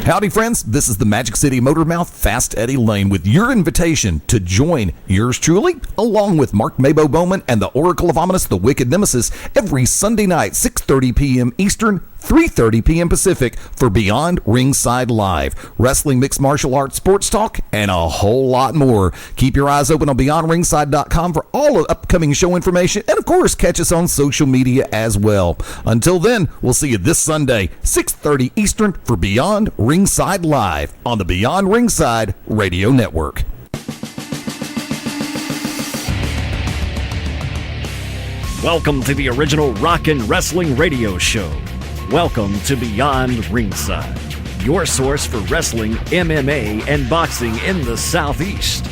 Howdy, friends. This is the Magic City Motormouth, Fast Eddie Layne, with your invitation to join yours truly, along with Mark MaBo Bowman and the Oracle of Ominous, the Wicked Nemesis, every Sunday night, 6:30 p.m. Eastern, 3:30 p.m. Pacific, for Beyond Ringside Live. Wrestling, mixed martial arts, sports talk, and a whole lot more. Keep your eyes open on BeyondRingside.com for all of upcoming show information, and of course, catch us on social media as well. Until then, we'll see you this Sunday, 6:30 Eastern, for Beyond Ringside Live on the Beyond Ringside Radio Network. Welcome to the original Rockin' Wrestling Radio Show. Welcome to Beyond Ringside, your source for wrestling, MMA, and boxing in the Southeast.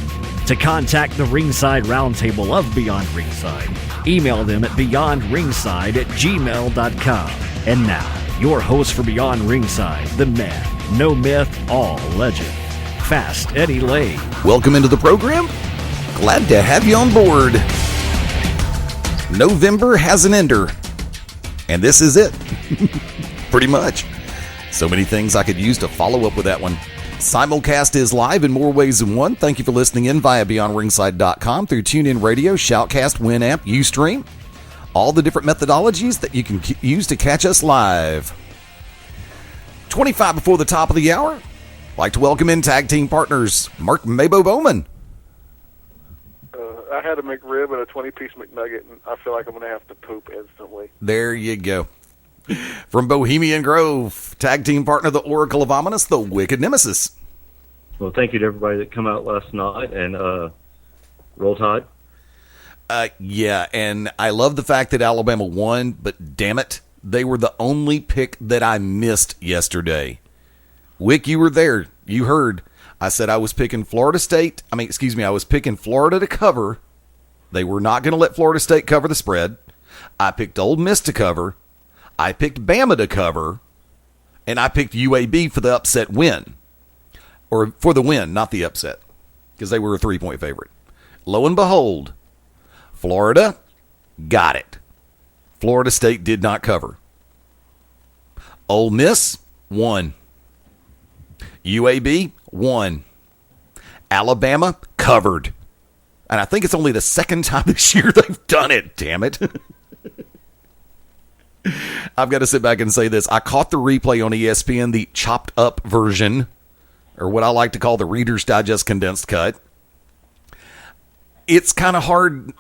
To contact the Ringside Roundtable of Beyond Ringside, email them at beyondringside@gmail.com. And now, your host for Beyond Ringside, the man, no myth, all legend, Fast Eddie Layne. Welcome into the program. Glad to have you on board. November has an ender, and this is it. Pretty much. So many things I could use to follow up with that one. Simulcast is live in more ways than one. Thank you for listening in via BeyondRingside.com through TuneIn Radio, Shoutcast, WinAmp, Ustream. All the different methodologies that you can use to catch us live. 25 before the top of the hour. I'd like to welcome in tag team partners, Mark MaBo Bowman. I had a McRib and a 20-piece McNugget, and I feel like I'm going to have to poop instantly. There you go. From Bohemian Grove, tag team partner, the Oracle of Ominous, the Wicked Nemesis. Well, thank you to everybody that come out last night, and Roll Tide. Yeah, and I love the fact that Alabama won, but damn it, they were the only pick that I missed yesterday. Wick, you were there. You heard. I said I was picking Florida State. I was picking Florida to cover. They were not going to let Florida State cover the spread. I picked Ole Miss to cover. I picked Bama to cover. And I picked UAB for the upset win. Or for the win, not the upset. Because they were a 3-point favorite. Lo and behold, Florida got it. Florida State did not cover. Ole Miss won. UAB won. Alabama covered. And I think it's only the second time this year they've done it, damn it. I've got to sit back and say this. I caught the replay on ESPN, the chopped up version, or what I like to call the Reader's Digest condensed cut. It's kind of hard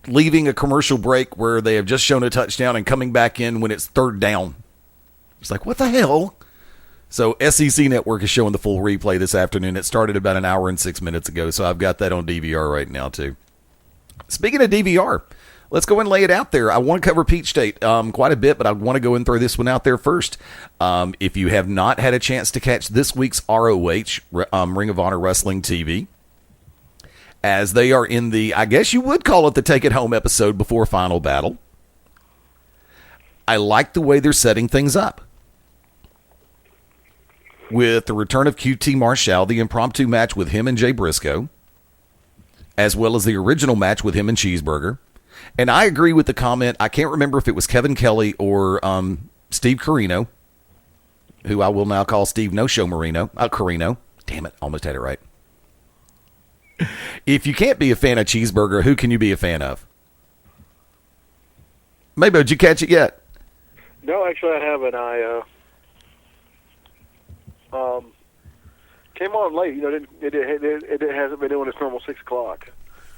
leaving a commercial break where they have just shown a touchdown and coming back in when it's third down. It's like, what the hell? So SEC Network is showing the full replay this afternoon. It started about an hour and 6 minutes ago, so I've got that on DVR right now, too. Speaking of DVR, let's go and lay it out there. I want to cover Peach State quite a bit, but I want to go and throw this one out there first. If you have not had a chance to catch this week's ROH, Ring of Honor Wrestling TV, as they are in the, I guess you would call it the Take It Home episode before Final Battle, I like the way they're setting things up. With the return of QT Marshall, the impromptu match with him and Jay Briscoe, as well as the original match with him and Cheeseburger. And I agree with the comment. I can't remember if it was Kevin Kelly or Steve Carino, who I will now call Steve No-Show Carino. Damn it, almost had it right. If you can't be a fan of Cheeseburger, who can you be a fan of? Maybe, did you catch it yet? No, actually I haven't. I came on late. You know, it hasn't been doing its normal 6 o'clock.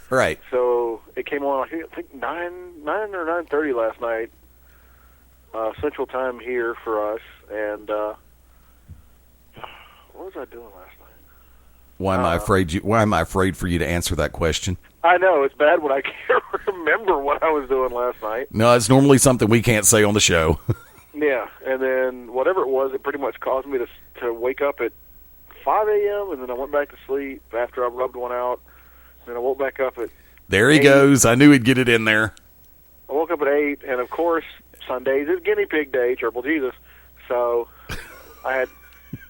Right. So it came on, I think 9 or 9:30 last night, Central Time here for us. And what was I doing last night? Why am I afraid for you to answer that question? I know it's bad when I can't remember what I was doing last night. No, it's normally something we can't say on the show. Yeah, and then whatever it was, it pretty much caused me to wake up at 5 a.m., and then I went back to sleep after I rubbed one out. And then I woke back up at There he 8. goes. I knew he'd get it in there. I woke up at 8, and of course, Sundays is guinea pig day, Triple Jesus. So I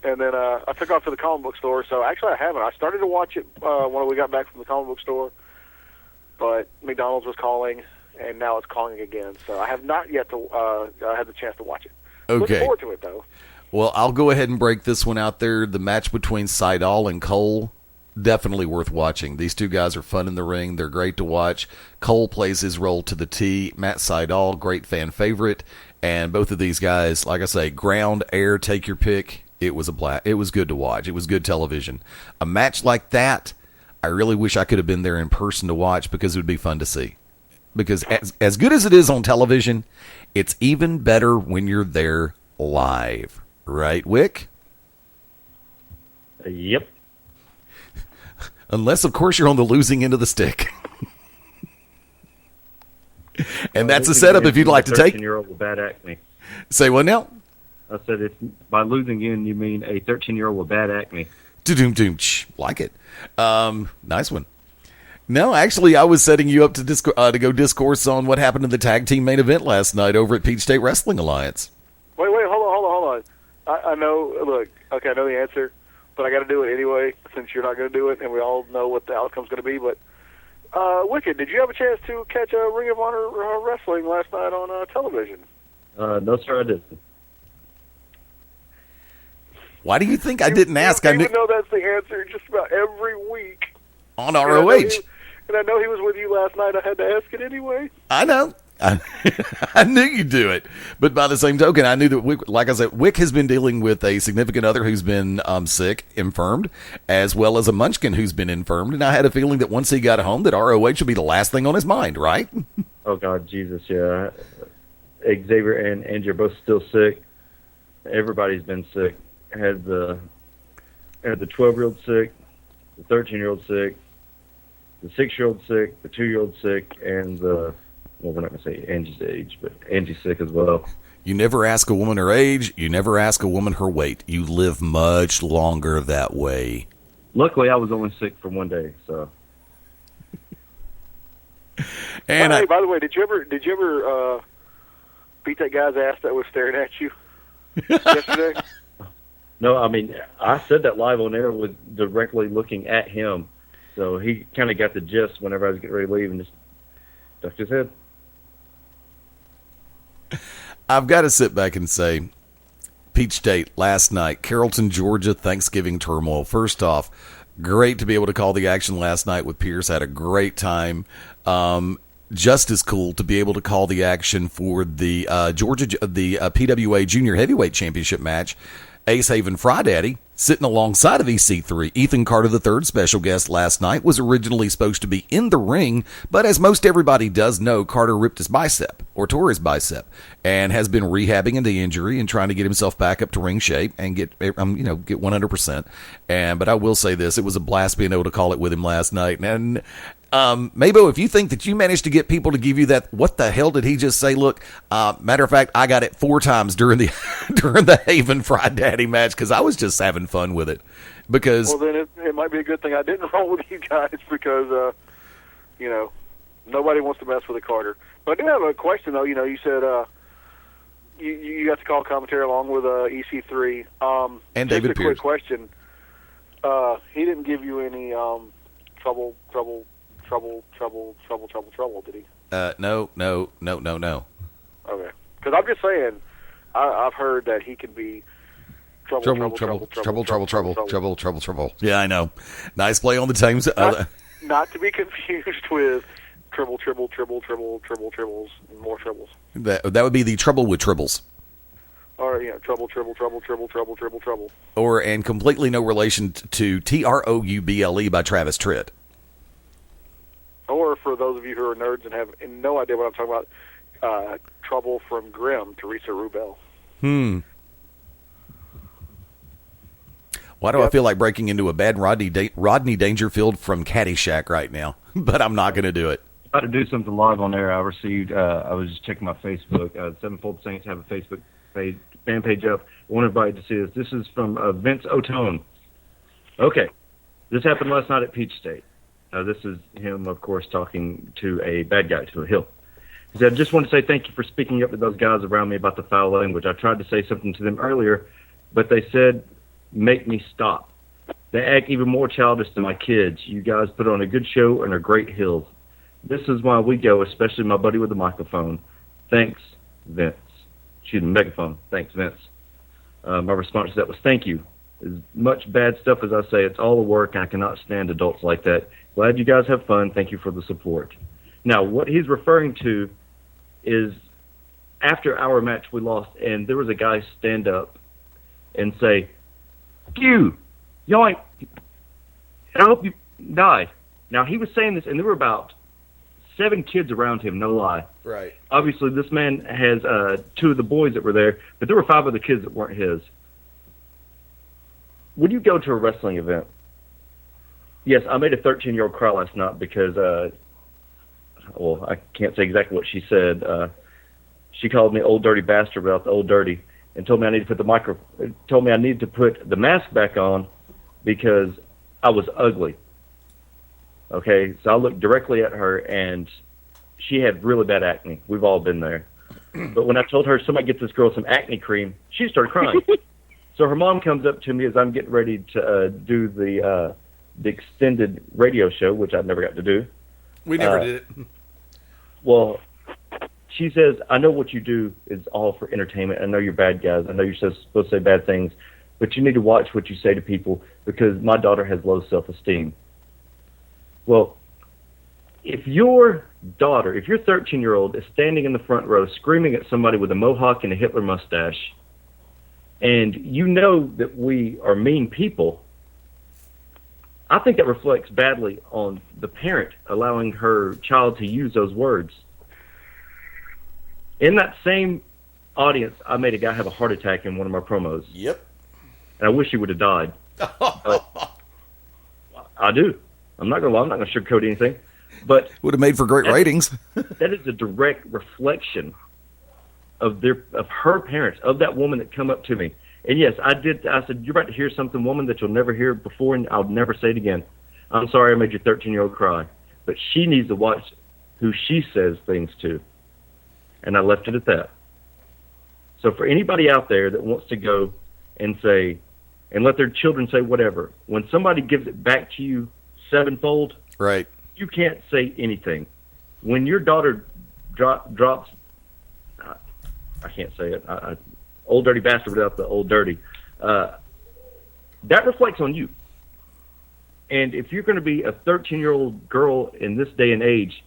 took off to the comic book store. So actually I haven't. I started to watch it when we got back from the comic book store, but McDonald's was calling, and now it's calling again. So I have not yet had the chance to watch it. Okay. Looking forward to it, though. Well, I'll go ahead and break this one out there. The match between Seidel and Cole, definitely worth watching. These two guys are fun in the ring. They're great to watch. Cole plays his role to the T. Matt Seidel, great fan favorite. And both of these guys, like I say, ground, air, take your pick. It was it was good to watch. It was good television. A match like that, I really wish I could have been there in person to watch because it would be fun to see. Because as good as it is on television, it's even better when you're there live. Right, Wick? Yep. Unless, of course, you're on the losing end of the stick. And that's a setup if you'd like to take. 13-year-old with bad acne. Say what now? I said, if by losing in, you mean a 13-year-old with bad acne. Do-doom-doom. Like it. Nice one. No, actually, I was setting you up to go discourse on what happened in the tag team main event last night over at Peach State Wrestling Alliance. Wait, hold on. I know, look, okay, I know the answer, but I got to do it anyway since you're not going to do it, and we all know what the outcome's going to be. But, Wicked, did you have a chance to catch a Ring of Honor wrestling last night on television? No, sir, I didn't. Why do you think I didn't ask? I know that's the answer just about every week. On ROH. And I know he was with you last night. I had to ask it anyway. I know. I knew you'd do it. But by the same token, I knew that, Wick, like I said, Wick has been dealing with a significant other who's been sick, infirmed, as well as a munchkin who's been infirmed. And I had a feeling that once he got home, that ROH would be the last thing on his mind, right? Oh, God, Jesus, yeah. Xavier and Angie are both still sick. Everybody's been sick. I had the 12-year-old sick, the 13-year-old sick, the 6-year-old sick, the 2-year-old sick, and the... Well, we're not going to say Angie's age, but Angie's sick as well. You never ask a woman her age. You never ask a woman her weight. You live much longer that way. Luckily, I was only sick for one day, so. And hey, by the way, did you ever beat that guy's ass that was staring at you yesterday? No, I mean, I said that live on air with directly looking at him, so he kind of got the gist whenever I was getting ready to leave and just ducked his head. I've got to sit back and say, Peach State last night, Carrollton, Georgia, Thanksgiving turmoil. First off, great to be able to call the action last night with Pierce. Had a great time. Just as cool to be able to call the action for the PWA Junior Heavyweight Championship match. Ace Haven Friday, sitting alongside of EC3. Ethan Carter III, special guest last night, was originally supposed to be in the ring, but as most everybody does know, Carter ripped his bicep, or tore his bicep, and has been rehabbing the injury and trying to get himself back up to ring shape and get 100%. But I will say this, it was a blast being able to call it with him last night. And MaBo, if you think that you managed to get people to give you that, what the hell did he just say? Look, matter of fact, I got it 4 times during the Haven Fried Daddy match because I was just having fun with it. Because well, then it might be a good thing I didn't roll with you guys because nobody wants to mess with a Carter. But I do have a question though. You said you got to call commentary along with EC3 and just David a Pierce. Quick question. He didn't give you any trouble, did he? No. Okay. Because I'm just saying, I've heard that he can be trouble. Yeah, I know. Nice play on the times. Not to be confused with tribbles, and more tribbles. That would be the trouble with tribbles. Or, trouble. Or, and completely no relation to Trouble by Travis Tritt. Or for those of you who are nerds and have no idea what I'm talking about, Trouble from Grimm, Teresa Rubel. Why do I feel like breaking into a bad Rodney Dangerfield from Caddyshack right now? But I'm not going to do it. I had to do something live on there. I was just checking my Facebook. Sevenfold Saints have a Facebook fan page up. I want everybody to see this. This is from Vince Otone. Okay. This happened last night at Peach State. This is him, of course, talking to a bad guy, to a heel. He said, I just want to say thank you for speaking up to those guys around me about the foul language. I tried to say something to them earlier, but they said, make me stop. They act even more childish than my kids. You guys put on a good show and are great heels. This is why we go, especially my buddy with the microphone. Thanks, Vince. Excuse me, megaphone. Thanks, Vince. My response to that was, thank you. As much bad stuff as I say, it's all the work, and I cannot stand adults like that. Glad you guys have fun. Thank you for the support. Now, what he's referring to is after our match we lost, and there was a guy stand up and say, "You, y'all ain't, I hope you die." Now, he was saying this, and there were about 7 kids around him, no lie. Right. Obviously, this man has 2 of the boys that were there, but there were 5 other kids that weren't his. Would you go to a wrestling event? Yes, I made a 13-year-old cry last night because, well, I can't say exactly what she said. She called me old dirty bastard without the old dirty, and told me I needed to put the mask back on because I was ugly. Okay, so I looked directly at her, and she had really bad acne. We've all been there. But when I told her, somebody get this girl some acne cream, she started crying. So her mom comes up to me as I'm getting ready to do the extended radio show, which I've never got to do. We never did it. Well, she says, I know what you do is all for entertainment. I know you're bad guys. I know you're supposed to say bad things. But you need to watch what you say to people because my daughter has low self-esteem. Well, if your 13-year-old, is standing in the front row screaming at somebody with a mohawk and a Hitler mustache, and you know that we are mean people, I think that reflects badly on the parent allowing her child to use those words. In that same audience, I made a guy have a heart attack in one of my promos. Yep. And I wish he would have died. I do. I'm not going to lie. I'm not going to sugarcoat anything. But would have made for great ratings. That is a direct reflection of her parents, of that woman that come up to me. And yes, I did. I said, you're about to hear something, woman, that you'll never hear before, and I'll never say it again. I'm sorry I made your 13-year-old cry. But she needs to watch who she says things to. And I left it at that. So for anybody out there that wants to go and say, and let their children say whatever, when somebody gives it back to you sevenfold, right, you can't say anything. When your daughter drops, I can't say it, old dirty bastard without the old dirty, that reflects on you. And if you're going to be a 13-year-old girl in this day and age,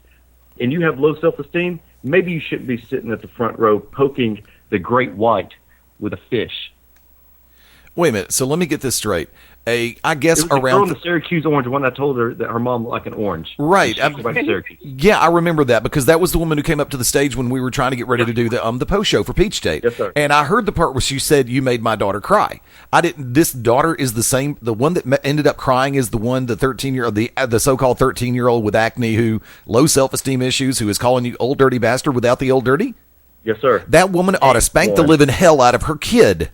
and you have low self-esteem, maybe you shouldn't be sitting at the front row poking the great white with a fish. Wait a minute. So let me get this straight. I guess it was around the girl in the Syracuse orange one. I told her that her mom looked like an orange. Right. Yeah, I remember that because that was the woman who came up to the stage when we were trying to get ready to do the post show for Peach State. Yes, sir. And I heard the part where she said, "You made my daughter cry." I didn't. This daughter is the same. The one that ended up crying is the one, the 13-year-old, the so-called 13-year-old with acne, who low self-esteem issues, who is calling you old dirty bastard without the old dirty. Yes, sir. That woman ought to spank the living hell out of her kid.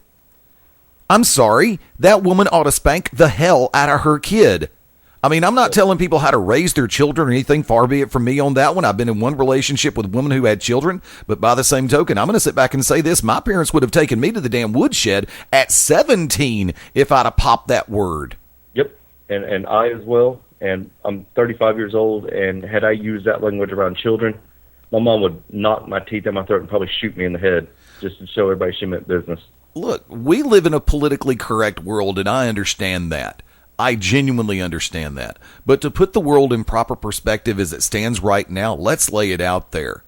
I'm sorry, that woman ought to spank the hell out of her kid. I mean, I'm not telling people how to raise their children or anything, far be it from me on that one. I've been in one relationship with a woman who had children, but by the same token, I'm going to sit back and say this. My parents would have taken me to the damn woodshed at 17 if I'd have popped that word. Yep, and I as well, and I'm 35 years old, and had I used that language around children, my mom would knock my teeth down my throat and probably shoot me in the head just to show everybody she meant business. Look, we live in a politically correct world, and I understand that. I genuinely understand that. But to put the world in proper perspective as it stands right now, let's lay it out there.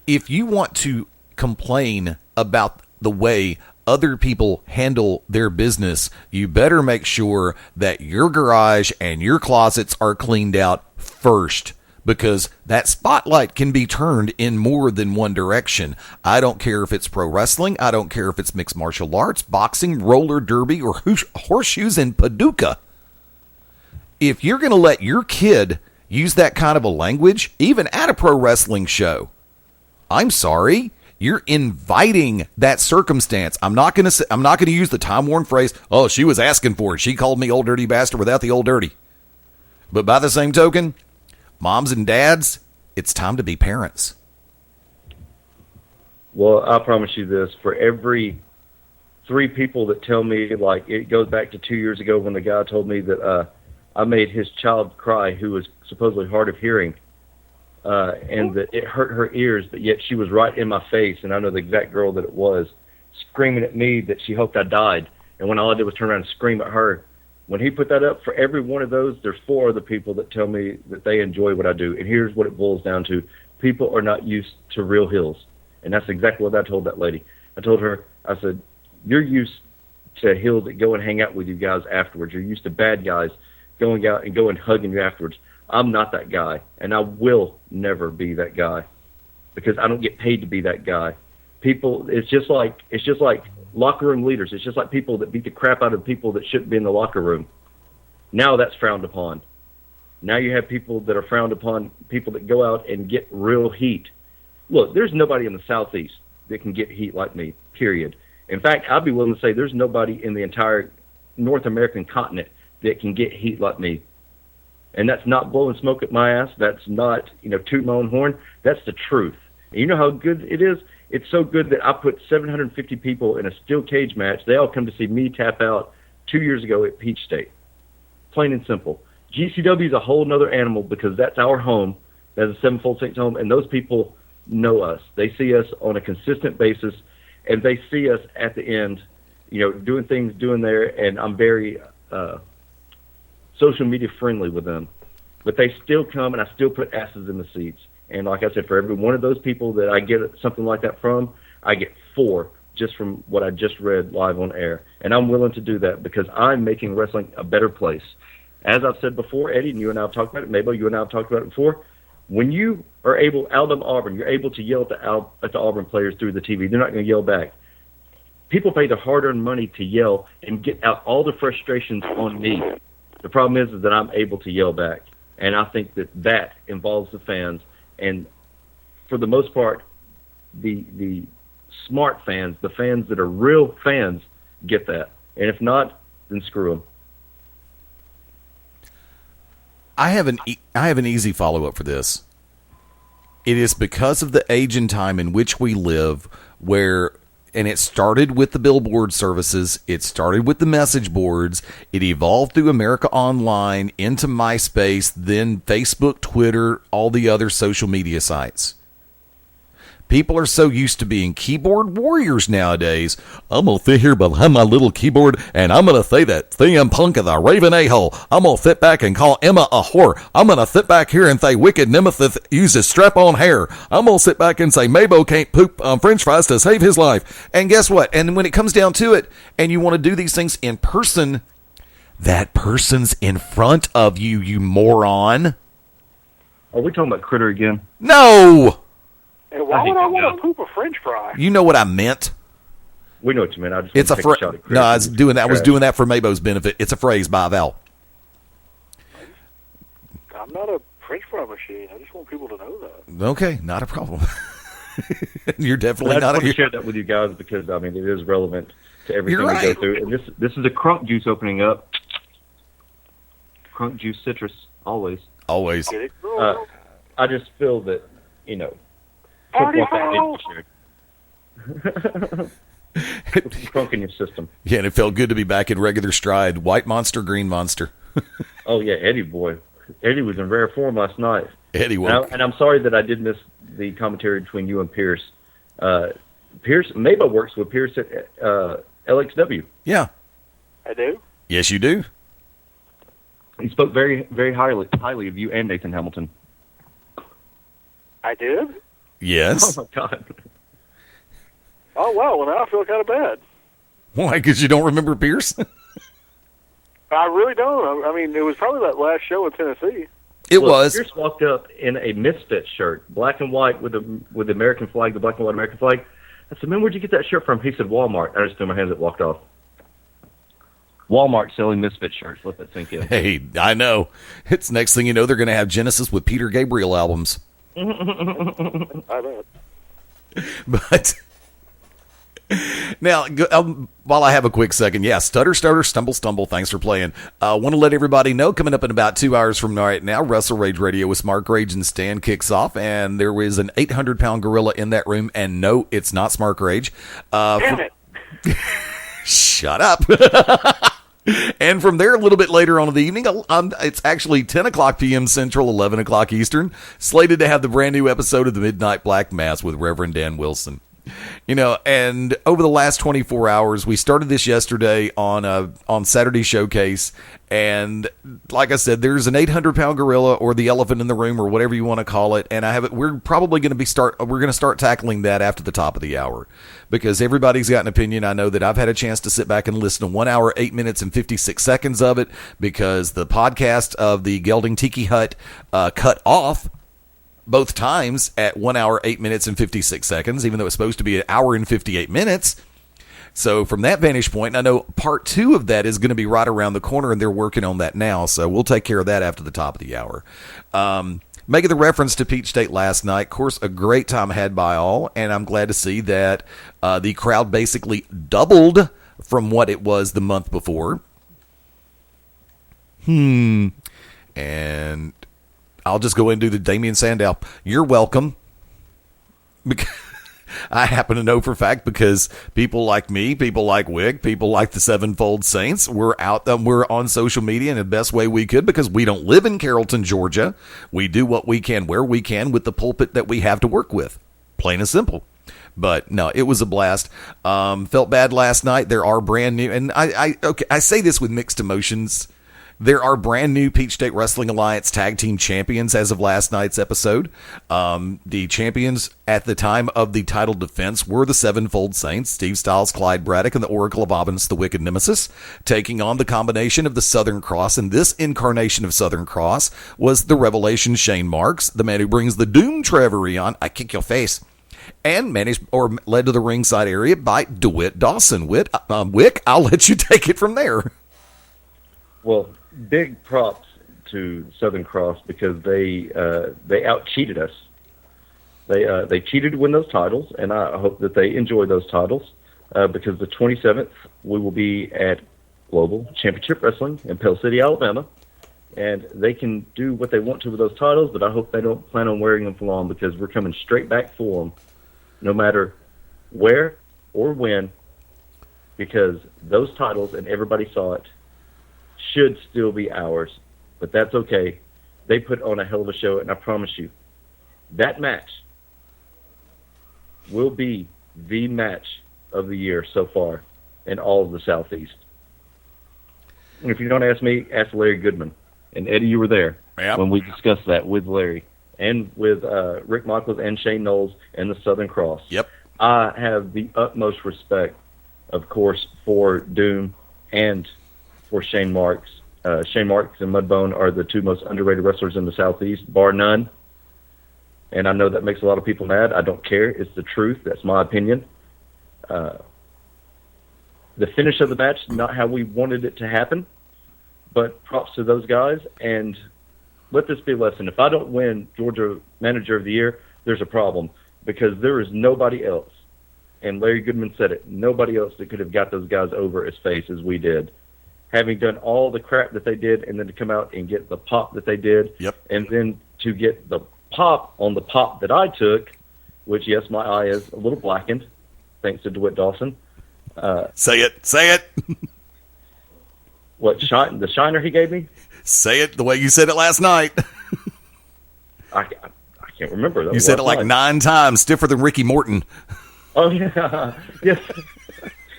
If you want to complain about the way other people handle their business, you better make sure that your garage and your closets are cleaned out first. Because that spotlight can be turned in more than one direction. I don't care if it's pro wrestling. I don't care if it's mixed martial arts, boxing, roller derby, or horseshoes in Paducah. If you're going to let your kid use that kind of a language, even at a pro wrestling show, I'm sorry, you're inviting that circumstance. I'm not going to use the time-worn phrase, "Oh, she was asking for it. She called me old dirty bastard without the old dirty." But by the same token, moms and dads, it's time to be parents. Well, I promise you this. For every 3 people that tell me, like, it goes back to 2 years ago when the guy told me that I made his child cry, who was supposedly hard of hearing, and that it hurt her ears, but yet she was right in my face, and I know the exact girl that it was. screaming at me that she hoped I died. And when all I did was turn around and scream at her. When he put that up, for every one of those, there's 4 other people that tell me that they enjoy what I do. And here's what it boils down to. People are not used to real heels. And that's exactly what I told that lady. I told her, I said, you're used to heels that go and hang out with you guys afterwards. You're used to bad guys going out and going hugging you afterwards. I'm not that guy, and I will never be that guy because I don't get paid to be that guy. People, it's just like locker room leaders. It's just like people that beat the crap out of people that shouldn't be in the locker room. Now that's frowned upon. Now you have people that are frowned upon, people that go out and get real heat. Look, there's nobody in the Southeast that can get heat like me, period. In fact, I'd be willing to say there's nobody in the entire North American continent that can get heat like me. And that's not blowing smoke at my ass. That's not, toot my own horn. That's the truth. And you know how good it is? It's so good that I put 750 people in a steel cage match. They all come to see me tap out 2 years ago at Peach State. Plain and simple. GCW is a whole nother animal because that's our home. That's a Sevenfold Saints home. And those people know us. They see us on a consistent basis. And they see us at the end, doing things, doing there. And I'm very social media friendly with them. But they still come, and I still put asses in the seats. And like I said, for every one of those people that I get something like that from, I get 4 just from what I just read live on air. And I'm willing to do that because I'm making wrestling a better place. As I've said before, Eddie, and you and I have talked about it, MaBo, you and I have talked about it before, when you are able, Alabama-Auburn, you're able to yell at the Auburn players through the TV. They're not going to yell back. People pay their hard-earned money to yell and get out all the frustrations on me. The problem is that I'm able to yell back. And I think that involves the fans. And for the most part, the smart fans, the fans that are real fans, get that. And if not, then screw them. I have an easy follow-up for this. It is because of the age and time in which we live and it started with the billboard services, it started with the message boards, it evolved through America Online into MySpace, then Facebook, Twitter, all the other social media sites. People are so used to being keyboard warriors nowadays. I'm going to sit here behind my little keyboard, and I'm going to say that CM Punk is a raven a-hole. I'm going to sit back and call Emma a whore. I'm going to sit back here and say Wicked Nemesis uses strap-on hair. I'm going to sit back and say MaBo can't poop French fries to save his life. And guess what? And when it comes down to it, and you want to do these things in person, that person's in front of you, you moron. Are we talking about Critter again? No! And why would I want to poop a French fry? You know what I meant. We know what you meant. I just it's a phrase. No, I was doing that. I was doing that for MaBo's benefit. It's a phrase by Val. I'm not a French fry machine. I just want people to know that. Okay, not a problem. You're definitely I not. I want to share that with you guys because it is relevant to everything we go through. And this is a crunk juice opening up. Crunk juice citrus, always. Always. Get it? I just feel that Put some crunk in your system. Yeah, and it felt good to be back in regular stride. White monster, green monster. Oh, yeah, Eddie, boy. Eddie was in rare form last night. Eddie was. And I'm sorry that I did miss the commentary between you and Pierce. MaBo works with Pierce at LXW. Yeah. I do? Yes, you do. He spoke very, very highly of you and Nathan Hamilton. I did? Yes. Oh, my God. Oh, wow. Well, now I feel kind of bad. Why? Because you don't remember Pierce? I really don't. I mean, it was probably that last show in Tennessee. It was. Pierce walked up in a Misfit shirt, black and white with the American flag, the black and white American flag. I said, man, where'd you get that shirt from? He said, Walmart. I just threw my hands up and walked off. Walmart selling Misfit shirts. Let that sink in. Hey, I know. It's next thing you know, they're going to have Genesis with Peter Gabriel albums. I bet. But now, while I have a quick second, stutter, stumble, stumble. Thanks for playing. I want to let everybody know, coming up in about 2 hours from right now, Wrestle Rage Radio with Smart Rage and Stan kicks off, and there is an 800-pound gorilla in that room, and no, it's not Smart Rage. Damn it. Shut up. And from there, a little bit later on in the evening, it's actually 10 o'clock p.m. Central, 11 o'clock Eastern, slated to have the brand new episode of the Midnight Black Mass with Reverend Dan Wilson. And over the last 24 hours, we started this yesterday on Saturday Showcase, and like I said, there's an 800-pound gorilla or the elephant in the room or whatever you want to call it, and we're probably going to start tackling that after the top of the hour, because everybody's got an opinion. I know that I've had a chance to sit back and listen to 1 hour, 8 minutes, and 56 seconds of it, because the podcast of the Gelding Tiki Hut cut off both times at 1 hour, 8 minutes, and 56 seconds, even though it's supposed to be an hour and 58 minutes. So from that vantage point, I know part 2 of that is going to be right around the corner, and they're working on that now. So we'll take care of that after the top of the hour. Making the reference to Peach State last night, of course, a great time had by all, and I'm glad to see that the crowd basically doubled from what it was the month before. And I'll just go and do the Damian Sandow. You're welcome. I happen to know for a fact, because people like me, people like Wick, people like the Sevenfold Saints, we're on social media in the best way we could, because we don't live in Carrollton, Georgia. We do what we can where we can with the pulpit that we have to work with. Plain and simple. But no, it was a blast. Felt bad last night. There are brand new, and I say this with mixed emotions. There are brand new Peach State Wrestling Alliance Tag Team Champions as of last night's episode. The champions at the time of the title defense were the Sevenfold Saints, Steve Styles, Clyde Braddock, and the Oracle of Obinus, the Wicked Nemesis, taking on the combination of the Southern Cross. And this incarnation of Southern Cross was the Revelation Shane Marks, the man who brings the Doom Trevory on. I kick your face. And led to the ringside area by DeWitt Dawson. Wick, I'll let you take it from there. Well, big props to Southern Cross, because they out-cheated us. They cheated to win those titles, and I hope that they enjoy those titles, because the 27th we will be at Global Championship Wrestling in Pell City, Alabama, and they can do what they want to with those titles, but I hope they don't plan on wearing them for long, because we're coming straight back for them, no matter where or when, because those titles, and everybody saw it, should still be ours, but that's okay. They put on a hell of a show, and I promise you, that match will be the match of the year so far in all of the Southeast. And if you don't ask me, ask Larry Goodman. And Eddie, you were there when we discussed that with Larry and with Rick Michaels and Shane Knowles and the Southern Cross. Yep. I have the utmost respect, of course, for Doom and for Shane Marks. Shane Marks and Mudbone are the two most underrated wrestlers in the Southeast, bar none. And I know that makes a lot of people mad. I don't care. It's the truth. That's my opinion. The finish of the match, not how we wanted it to happen, but props to those guys. And let this be a lesson. If I don't win Georgia Manager of the Year, there's a problem, because there is nobody else. And Larry Goodman said it. Nobody else that could have got those guys over as face as we did. Having done all the crap that they did, and then to come out and get the pop that they did, and then to get the pop on the pop that I took, which, yes, my eye is a little blackened, thanks to DeWitt Dawson. Say it. What, the shiner he gave me? Say it the way you said it last night. I can't remember. That you said it like 9 times, stiffer than Ricky Morton. Oh, yeah. Yes.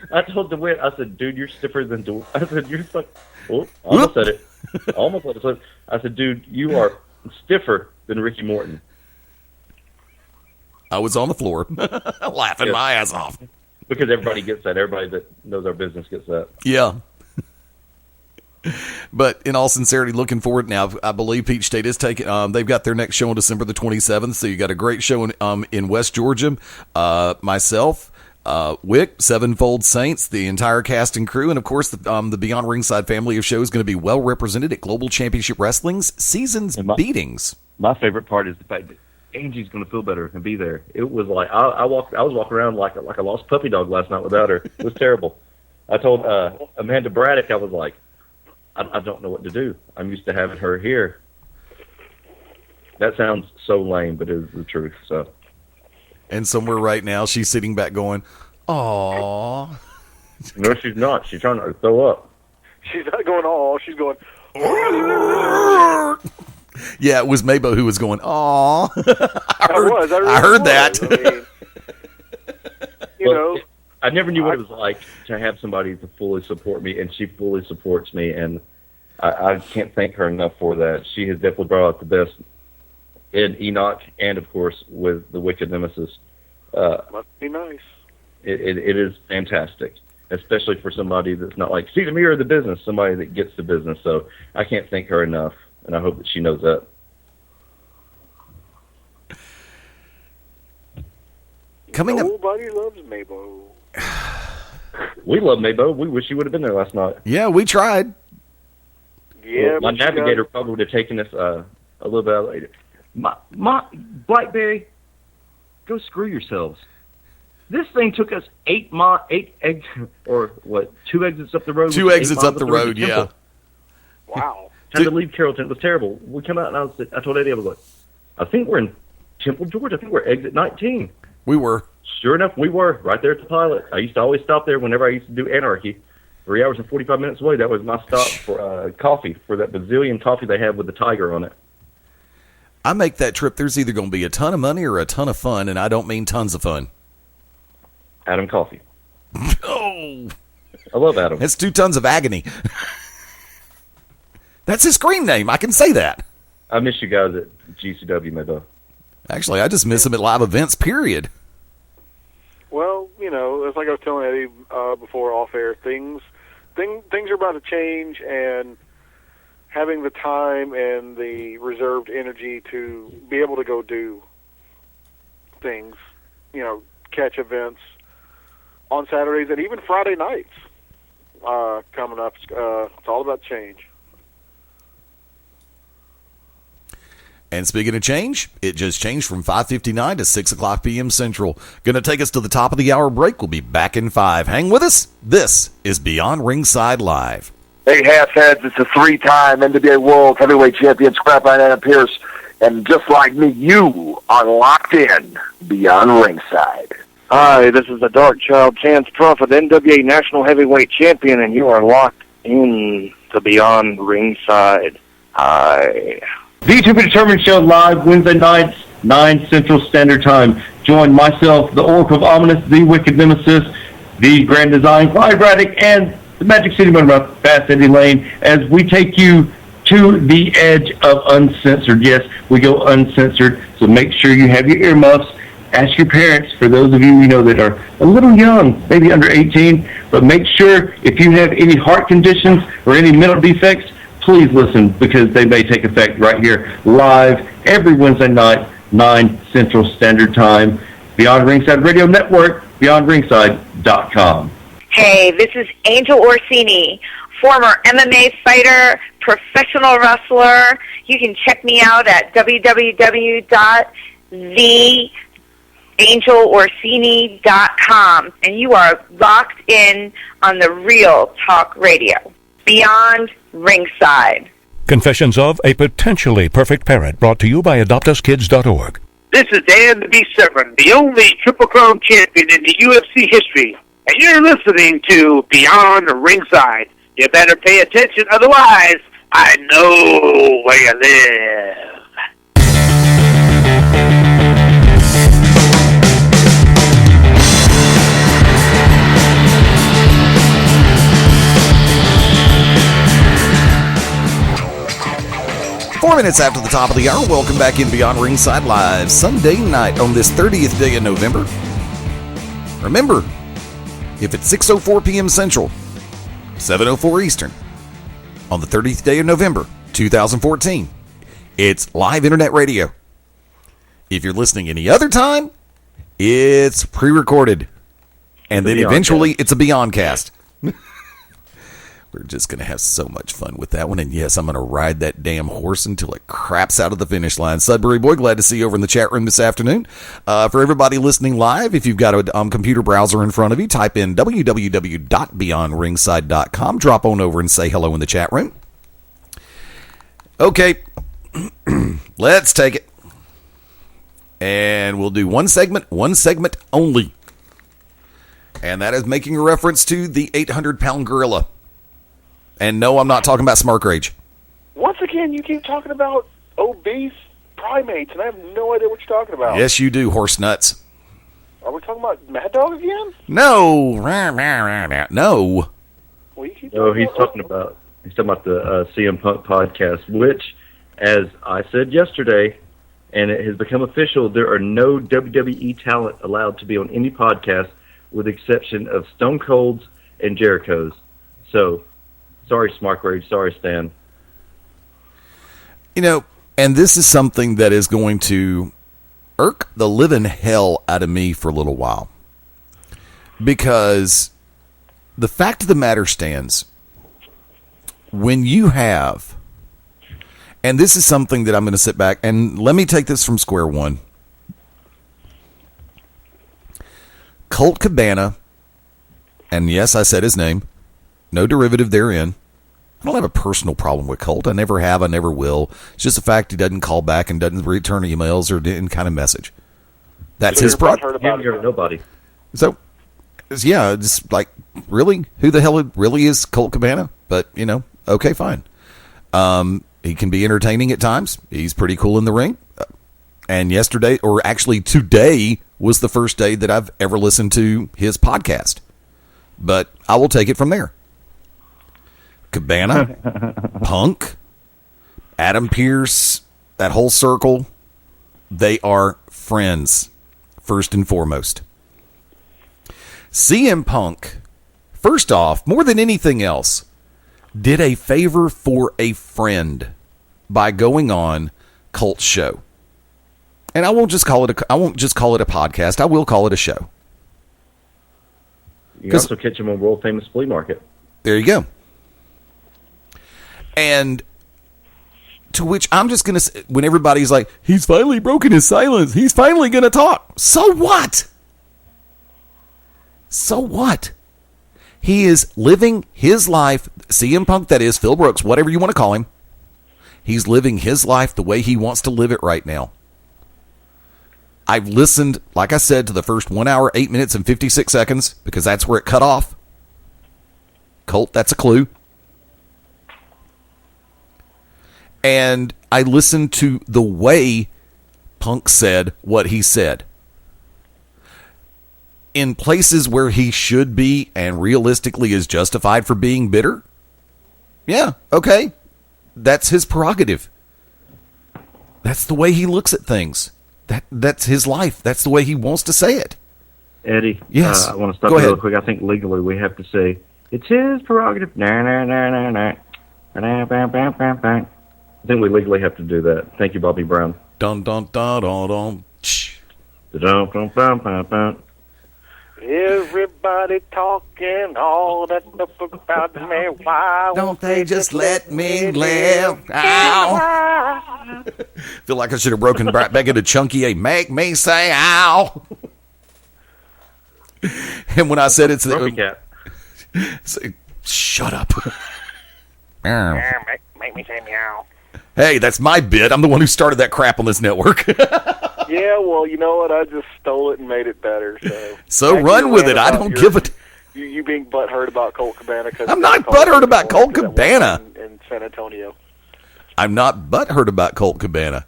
I told DeWitt, I said, dude, you're stiffer than DeWitt. I said, you're fucking... Oh, I almost said it. I said, dude, you are stiffer than Ricky Morton. I was on the floor laughing my ass off. Because everybody gets that. Everybody that knows our business gets that. Yeah. But in all sincerity, looking forward now. I believe Peach State is taking. They've got their next show on December the 27th. So you got a great show in West Georgia. Myself, Wick, Sevenfold Saints, the entire cast and crew, and of course the Beyond Ringside family of shows is going to be well represented at Global Championship Wrestling's season's beatings. My favorite part is the fact that Angie's going to feel better and be there. It was like I was walking around like a lost puppy dog last night without her. It was terrible. I told Amanda Braddock, I was like, I don't know what to do. I'm used to having her here. That sounds so lame, but it is the truth. So. And somewhere right now, she's sitting back going, "Aww." No, she's not. She's trying to throw up. She's not going, "Aw." She's going, yeah, it was MaBo who was going, "Aww." I heard that. know, I never knew what it was like to have somebody to fully support me, and she fully supports me, and I can't thank her enough for that. She has definitely brought out the best in Enoch, and of course with the Wicked Nemesis. Must be nice. It is fantastic, especially for somebody that's not like, see the mirror of the business, somebody that gets the business. So I can't thank her enough, and I hope that she knows that. Coming up. Nobody loves MaBo. We love MaBo. We wish you would have been there last night. Yeah, we tried. Yeah, my navigator probably would have taken us a little bit later. My Blackberry, go screw yourselves. This thing took us 8 exits, or what? 2 exits up the road. 2 exits up the road. Yeah. Wow. Had to leave Carrollton. It was terrible. We come out and I told Eddie, I was like, I think we're in Temple, Georgia. I think we're exit 19. We were. Sure enough, we were right there at the pilot. I used to always stop there whenever I used to do Anarchy. 3 hours and 45 minutes away. That was my stop for coffee, for that bazillion coffee they have with the tiger on it. I make that trip. There's either going to be a ton of money or a ton of fun, and I don't mean tons of fun. Adam Coffee. Oh, I love Adam. That's 2 tons of agony. That's his screen name. I can say that. I miss you guys at GCW, MaBo. Actually, I just miss him at live events, period. Well, you know, it's like I was telling Eddie before off air, things are about to change, and having the time and the reserved energy to be able to go do things, you know, catch events on Saturdays and even Friday nights coming up. It's all about change. And speaking of change, it just changed from 5:59 to 6 o'clock p.m. Central. Going to take us to the top of the hour break. We'll be back in 5. Hang with us. This is Beyond Ringside Live. Hey, half-heads, it's a 3-time NWA World Heavyweight Champion, Scrapline Adam Pierce. And just like me, you are locked in Beyond Ringside. Hi, this is the Dark Child Chance Prophet, NWA National Heavyweight Champion, and you are locked in to Beyond Ringside. Hi. The To Be Determined Show live Wednesday nights, 9 Central Standard Time. Join myself, the Oracle of Ominous, the Wicked Nemesis, the Grand Design, Clyde Braddock, and the Magic City Runner, Fast Eddie Layne, as we take you to the edge of uncensored. Yes, we go uncensored, so make sure you have your earmuffs. Ask your parents, for those of you that are a little young, maybe under 18, but make sure if you have any heart conditions or any mental defects, please listen, because they may take effect right here, live, every Wednesday night, 9 Central Standard Time. Beyond Ringside Radio Network, beyondringside.com. Hey, this is Angel Orsini, former MMA fighter, professional wrestler. You can check me out at www.theangelorsini.com, and you are locked in on the Real Talk Radio. Beyond Ringside. Confessions of a Potentially Perfect Parent, brought to you by AdoptUsKids.org. This is Dan the B7, the only Triple Crown champion in the UFC history, and you're listening to Beyond Ringside. You better pay attention, otherwise I know where you live. 4 minutes after the top of the hour, welcome back in Beyond Ringside Live, Sunday night on this 30th day of November. Remember, if it's 6:04 p.m. Central, 7:04 Eastern, on the 30th day of November, 2014, it's live internet radio. If you're listening any other time, it's pre-recorded. And then eventually it's a Beyondcast. We're just going to have so much fun with that one. And yes, I'm going to ride that damn horse until it craps out of the finish line. Sudbury Boy, glad to see you over in the chat room this afternoon. For everybody listening live, if you've got a computer browser in front of you, type in www.beyondringside.com. Drop on over and say hello in the chat room. Okay, let's take it. And we'll do one segment only. And that is making a reference to the 800-pound gorilla. And no, I'm not talking about Smart Rage. Once again, you keep talking about obese primates, and I have no idea what you're talking about. Yes, you do, horse nuts. Are we talking about Mad Dog again? No. No. Well, you keep No, he's talking about the CM Punk podcast, which, as I said yesterday, and it has become official, there are no WWE talent allowed to be on any podcast with the exception of Stone Cold's and Jericho's. So, sorry, Smart Rage. Sorry, Stan. You know, and this is something that is going to irk the living hell out of me for a little while. Because the fact of the matter stands, when you have, and this is something that I'm going to sit back, and let me take this from square one. Colt Cabana, and yes, I said his name, no derivative therein. I don't have a personal problem with Colt. I never have. I never will. It's just the fact he doesn't call back and doesn't return emails or any kind of message. That's his problem. Nobody. So, yeah, it's like, really? Who the hell really is Colt Cabana? But, you know, okay, fine. He can be entertaining at times. He's pretty cool in the ring. And yesterday, or actually today, was the first day that I've ever listened to his podcast. But I will take it from there. Cabana, Punk, Adam Pearce, that whole circle, they are friends, first and foremost. CM Punk, first off, more than anything else, did a favor for a friend by going on Colt's show. And I won't just call it a podcast. I will call it a show. You can also catch him on World Famous Flea Market. There you go. And to which I'm just going to say, when everybody's like, he's finally broken his silence, he's finally going to talk. So what? So what? He is living his life, CM Punk, that is, Phil Brooks, whatever you want to call him. He's living his life the way he wants to live it right now. I've listened, like I said, to the first 1 hour, 8 minutes, and 56 seconds, because that's where it cut off. Colt, that's a clue. And I listened to the way Punk said what he said. In places where he should be and realistically is justified for being bitter, yeah, okay. That's his prerogative. That's the way he looks at things. That's his life. That's the way he wants to say it. Eddie, yes. I want to stop you real quick. I think legally we have to say, it's his prerogative. I think we legally have to do that. Thank you, Bobby Brown. Dun dun dun dun dun. Dun dun dun dun dun. Everybody talking all that stuff about me. Why don't they just let me live? Ow. Feel like I should have broken back into Chunky A. Make me say ow. And when I said it's the shut up. Make me say meow. Hey, that's my bit. I'm the one who started that crap on this network. Yeah, well, you know what? I just stole it and made it better. So run with it. I don't give a... You being butthurt about Colt Cabana. I'm not butthurt about Colt Cabana. In San Antonio. I'm not butthurt about Colt Cabana.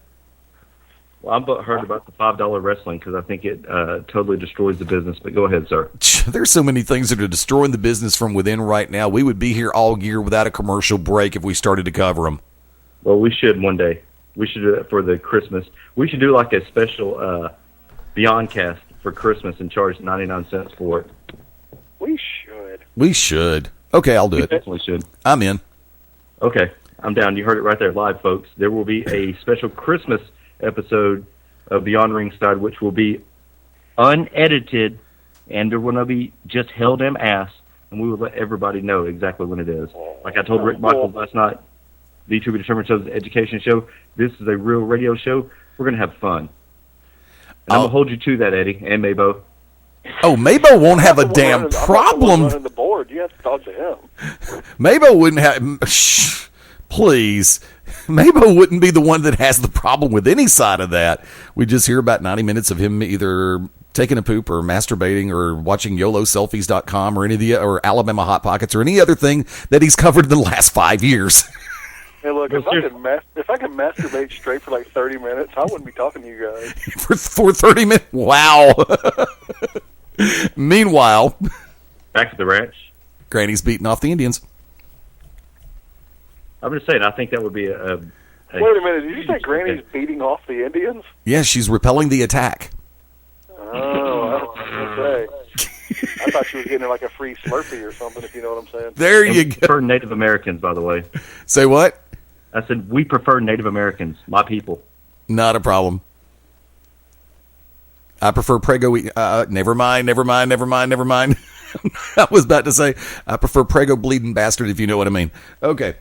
Well, I'm butthurt about the $5 wrestling because I think it totally destroys the business. But go ahead, sir. There's so many things that are destroying the business from within right now. We would be here all year without a commercial break if we started to cover them. Well, we should one day. We should do that for the Christmas. We should do like a special Beyond Cast for Christmas and charge 99 cents for it. We should. Okay, I'll do it. Definitely should. I'm in. Okay, I'm down. You heard it right there live, folks. There will be a special Christmas episode of Beyond Ringside, which will be unedited, and there will not be just hell damn ass, and we will let everybody know exactly when it is. Like I told Rick Michaels last night, the To Be Determined Show is an education show. This is a real radio show. We're going to have fun. And I'm going to hold you to that, Eddie, and MaBo. Oh, MaBo won't have a damn problem. I'm the board. You have to talk to him. MaBo wouldn't have... Please. MaBo wouldn't be the one that has the problem with any side of that. We just hear about 90 minutes of him either taking a poop or masturbating or watching YOLOselfies.com or any of the or Alabama Hot Pockets or any other thing that he's covered in the last 5 years. Hey, look, if I could masturbate straight for like 30 minutes, I wouldn't be talking to you guys. for 30 minutes? Wow. Meanwhile, back to the ranch. Granny's beating off the Indians. I'm just saying, I think that would be a Wait a minute, did you say Granny's beating off the Indians? Yeah, she's repelling the attack. Oh, I was going to say. I thought she was getting like a free Slurpee or something, if you know what I'm saying. There you go. We prefer Native Americans, by the way. Say what? I said, we prefer Native Americans, my people. Not a problem. I prefer Prego. Never mind. I was about to say, I prefer Prego bleeding bastard, if you know what I mean. Okay.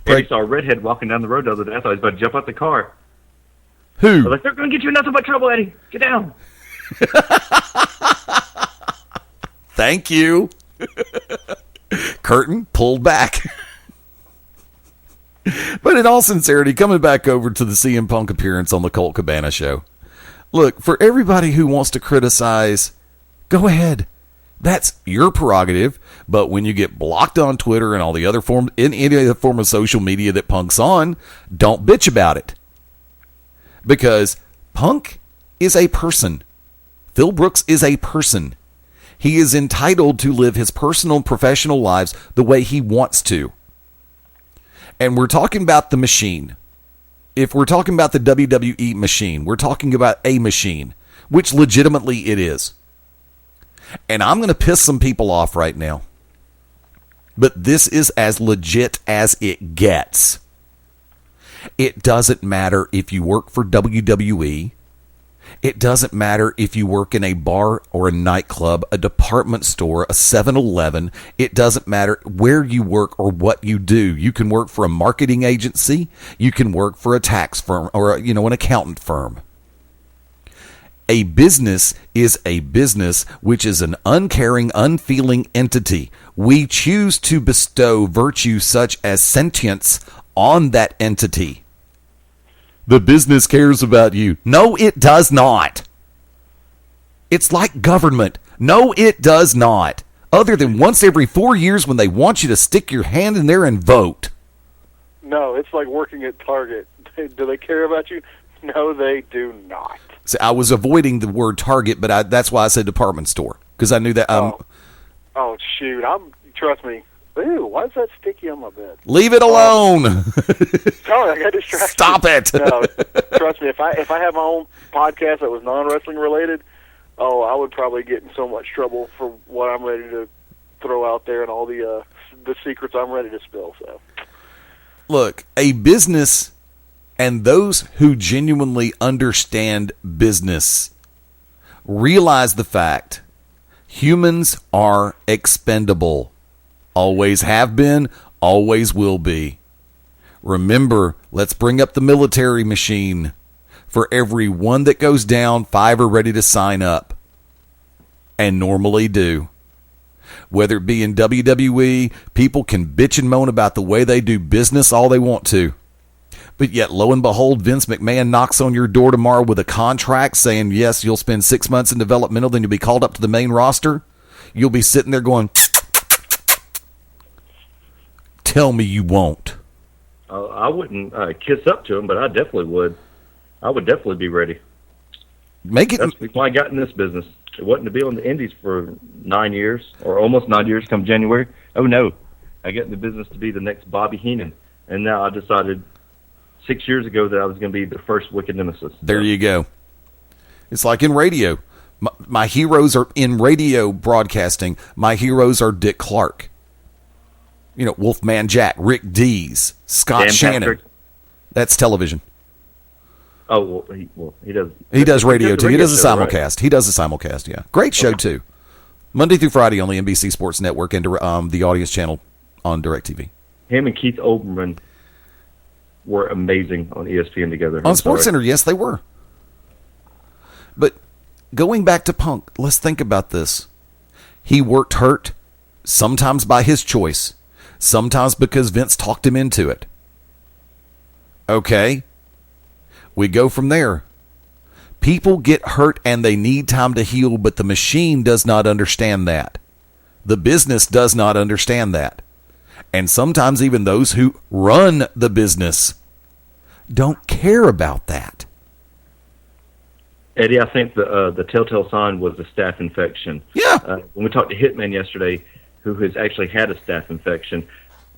I saw a redhead walking down the road the other day. I thought he was about to jump out the car. Who? I was like, they're going to get you in nothing but trouble, Eddie. Get down. Thank you. Curtain pulled back. But in all sincerity, coming back over to the CM Punk appearance on the Colt Cabana show. Look, for everybody who wants to criticize, go ahead. That's your prerogative. But when you get blocked on Twitter and all the other forms, in any other form of social media that Punk's on, don't bitch about it. Because Punk is a person. Phil Brooks is a person. He is entitled to live his personal and professional lives the way he wants to. And we're talking about the machine. If we're talking about the WWE machine, we're talking about a machine, which legitimately it is. And I'm going to piss some people off right now. But this is as legit as it gets. It doesn't matter if you work for WWE. It doesn't matter if you work in a bar or a nightclub, a department store, a 7-Eleven. It doesn't matter where you work or what you do. You can work for a marketing agency. You can work for a tax firm or, an accountant firm. A business is a business, which is an uncaring, unfeeling entity. We choose to bestow virtues such as sentience on that entity. The business cares about you. No, it does not. It's like government. No, it does not. Other than once every 4 years when they want you to stick your hand in there and vote. No, it's like working at Target. Do they care about you? No, they do not. See, I was avoiding the word Target, but that's why I said department store. Because I knew that... Oh, shoot. Trust me. Ew, why is that sticky on my bed? Leave it alone. Sorry, I got distracted. Stop it. No, trust me, if I had my own podcast that was non-wrestling related, I would probably get in so much trouble for what I'm ready to throw out there and all the secrets I'm ready to spill. So, look, a business and those who genuinely understand business realize the fact humans are expendable. Always have been, always will be. Remember, let's bring up the military machine. For every one that goes down, 5 are ready to sign up. And normally do. Whether it be in WWE, people can bitch and moan about the way they do business all they want to. But yet, lo and behold, Vince McMahon knocks on your door tomorrow with a contract saying, yes, you'll spend 6 months in developmental, then you'll be called up to the main roster. You'll be sitting there going... Tell me you won't. I wouldn't kiss up to him, but I definitely would. I would definitely be ready. That's why I got in this business. It wasn't to be on the indies for 9 years, or almost 9 years come January. Oh, no. I got in the business to be the next Bobby Heenan. And now I decided 6 years ago that I was going to be the first Wicked Nemesis. There you go. It's like in radio. My heroes are in radio broadcasting. My heroes are Dick Clark. Wolfman Jack, Rick Dees, Scott Dan Shannon. Patrick. That's television. Oh, he does. He does radio, too. He does a show, simulcast. Right? He does a simulcast, yeah. Great show, too. Monday through Friday on the NBC Sports Network and the Audience Channel on DirecTV. Him and Keith Olbermann were amazing on ESPN together. On SportsCenter, yes, they were. But going back to Punk, let's think about this. He worked hurt, sometimes by his choice. Sometimes because Vince talked him into it. Okay. We go from there. People get hurt and they need time to heal, but the machine does not understand that. The business does not understand that. And sometimes even those who run the business don't care about that. Eddie, I think the telltale sign was the staph infection. Yeah. When we talked to Hitman yesterday, who has actually had a staph infection,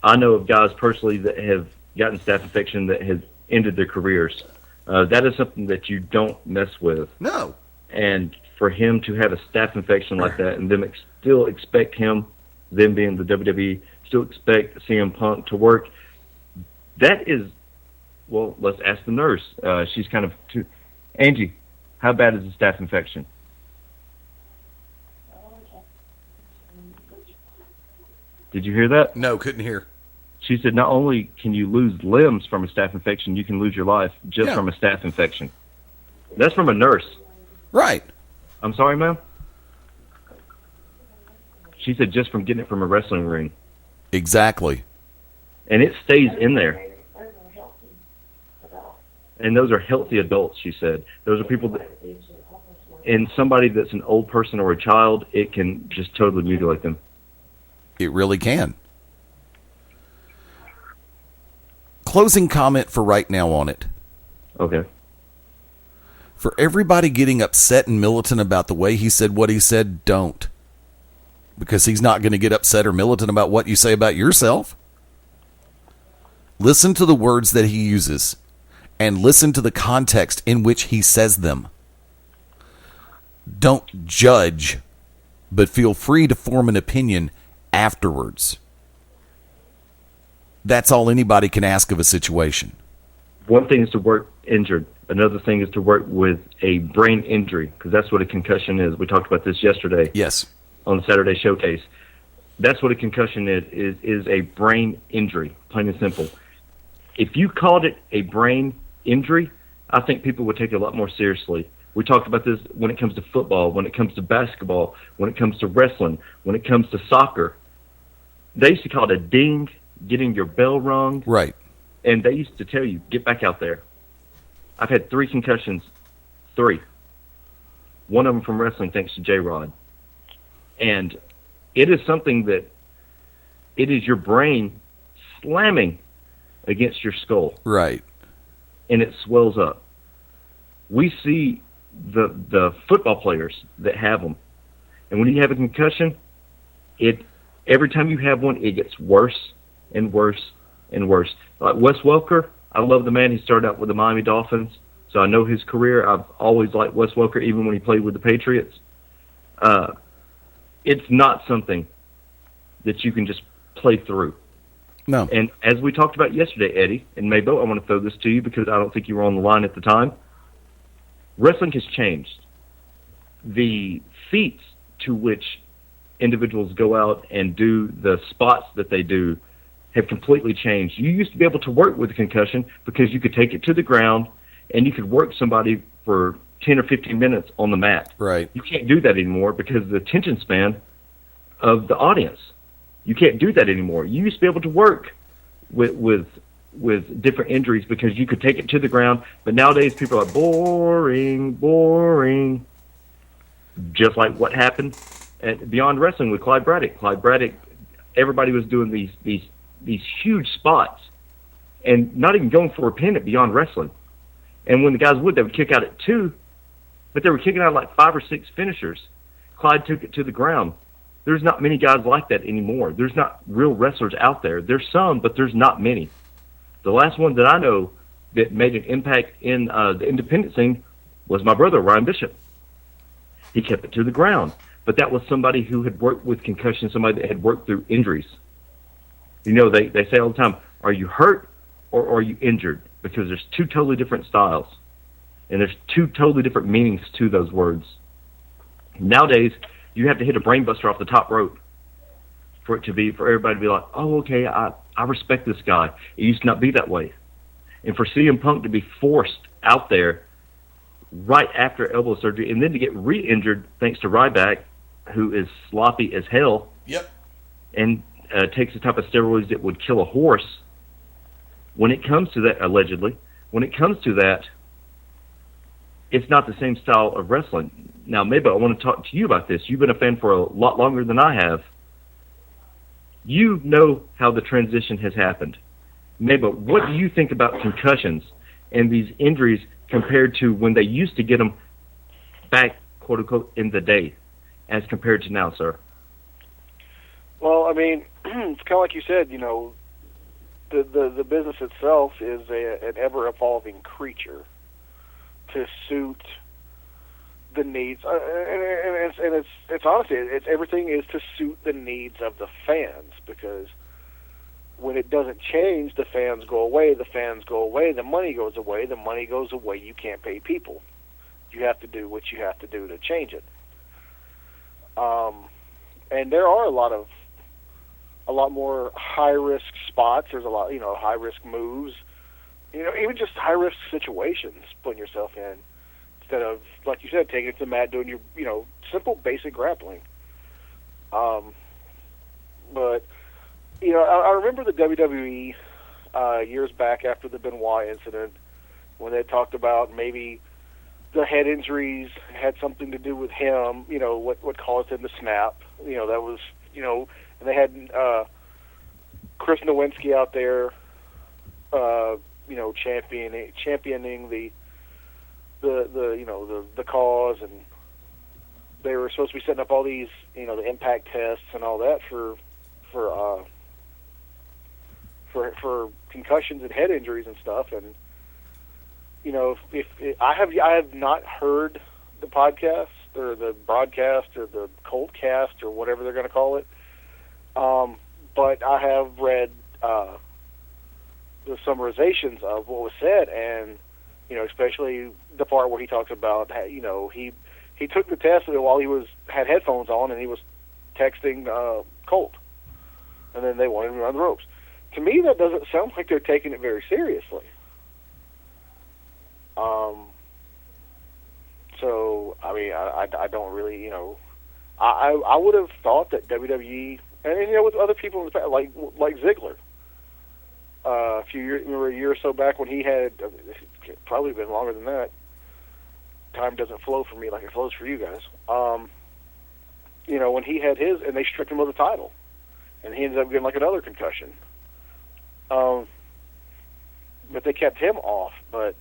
I know of guys personally that have gotten staph infection that has ended their careers. That is something that you don't mess with. No. And for him to have a staph infection like that, and them still expect him, them being the WWE, still expect CM Punk to work, that is, well, let's ask the nurse. She's kind of too... Angie, how bad is the staph infection? Did you hear that? No, couldn't hear. She said not only can you lose limbs from a staph infection, you can lose your life just from a staph infection. That's from a nurse. Right. I'm sorry, ma'am? She said just from getting it from a wrestling ring. Exactly. And it stays in there. And those are healthy adults, she said. Those are people that... And somebody that's an old person or a child, it can just totally mutilate them. It really can. Closing comment for right now on it. Okay. For everybody getting upset and militant about the way he said what he said, don't. Because he's not going to get upset or militant about what you say about yourself. Listen to the words that he uses. And listen to the context in which he says them. Don't judge, but feel free to form an opinion afterwards. That's all anybody can ask of a situation. One thing is to work injured. Another thing is to work with a brain injury, because that's what a concussion is. We talked about this yesterday. Yes. On the Saturday Showcase. That's what a concussion is a brain injury, plain and simple. If you called it a brain injury, I think people would take it a lot more seriously. We talked about this when it comes to football, when it comes to basketball, when it comes to wrestling, when it comes to soccer. They used to call it a ding, getting your bell rung. Right. And they used to tell you, get back out there. I've had 3 concussions. 3. One of them from wrestling, thanks to J-Rod. And it is something that it is your brain slamming against your skull. Right. And it swells up. We see the football players that have them. And when you have a concussion, every time you have one, it gets worse and worse and worse. Like Wes Welker, I love the man. He started out with the Miami Dolphins, so I know his career. I've always liked Wes Welker, even when he played with the Patriots. It's not something that you can just play through. No. And as we talked about yesterday, Eddie, and MaBo, I want to throw this to you because I don't think you were on the line at the time. Wrestling has changed. The feats to which individuals go out and do the spots that they do have completely changed. You used to be able to work with a concussion because you could take it to the ground and you could work somebody for 10 or 15 minutes on the mat. Right. You can't do that anymore because of the attention span of the audience. You can't do that anymore. You used to be able to work with different injuries because you could take it to the ground, but nowadays people are like, boring. Just like what happened at Beyond Wrestling with Clyde Braddock. Clyde Braddock, everybody was doing these huge spots and not even going for a pin at Beyond Wrestling. And when the guys would, they would kick out at 2, but they were kicking out like 5 or 6 finishers. Clyde took it to the ground. There's not many guys like that anymore. There's not real wrestlers out there. There's some, but there's not many. The last one that I know that made an impact in the independent scene was my brother, Ryan Bishop. He kept it to the ground. But that was somebody who had worked with concussion, somebody that had worked through injuries. You know, they say all the time, are you hurt or are you injured? Because there's 2 totally different styles. And there's 2 totally different meanings to those words. Nowadays, you have to hit a brain buster off the top rope for everybody to be like, oh, okay, I respect this guy. It used to not be that way. And for CM Punk to be forced out there right after elbow surgery and then to get re-injured thanks to Ryback, who is sloppy as hell. Yep. And takes the type of steroids that would kill a horse. When it comes to that, allegedly, when it comes to that, it's not the same style of wrestling. Now, maybe I want to talk to you about this. You've been a fan for a lot longer than I have. You know how the transition has happened. MaBo, what do you think about concussions and these injuries compared to when they used to get them back, quote unquote, in the day, as compared to now, sir? Well, I mean, it's kind of like you said, you know, the business itself is an ever-evolving creature to suit the needs, and it's honestly, everything is to suit the needs of the fans, because when it doesn't change, the fans go away, the money goes away, you can't pay people. You have to do what you have to do to change it. And there are a lot more high-risk spots. There's a lot, high-risk moves, even just high-risk situations putting yourself in, instead of, like you said, taking it to the mat, doing your, simple, basic grappling. But, I remember the WWE years back after the Benoit incident, when they talked about maybe the head injuries had something to do with him, what caused him to snap. That was, and they had Chris Nowinski out there, championing the cause, and they were supposed to be setting up all these, the impact tests and all that for concussions and head injuries and stuff. And if I have not heard the podcast or the broadcast or the Coltcast or whatever they're going to call it, but I have read the summarizations of what was said, and especially the part where he talks about he took the test while he had headphones on, and he was texting Colt, and then they wanted him to run the ropes. To me, that doesn't sound like they're taking it very seriously. So I mean, I don't really, I would have thought that WWE, and with other people in the past, like Ziggler, a year or so back when he had, probably been longer than that. Time doesn't flow for me like it flows for you guys. When he had his, and they stripped him of the title, and he ended up getting like another concussion. But they kept him off. But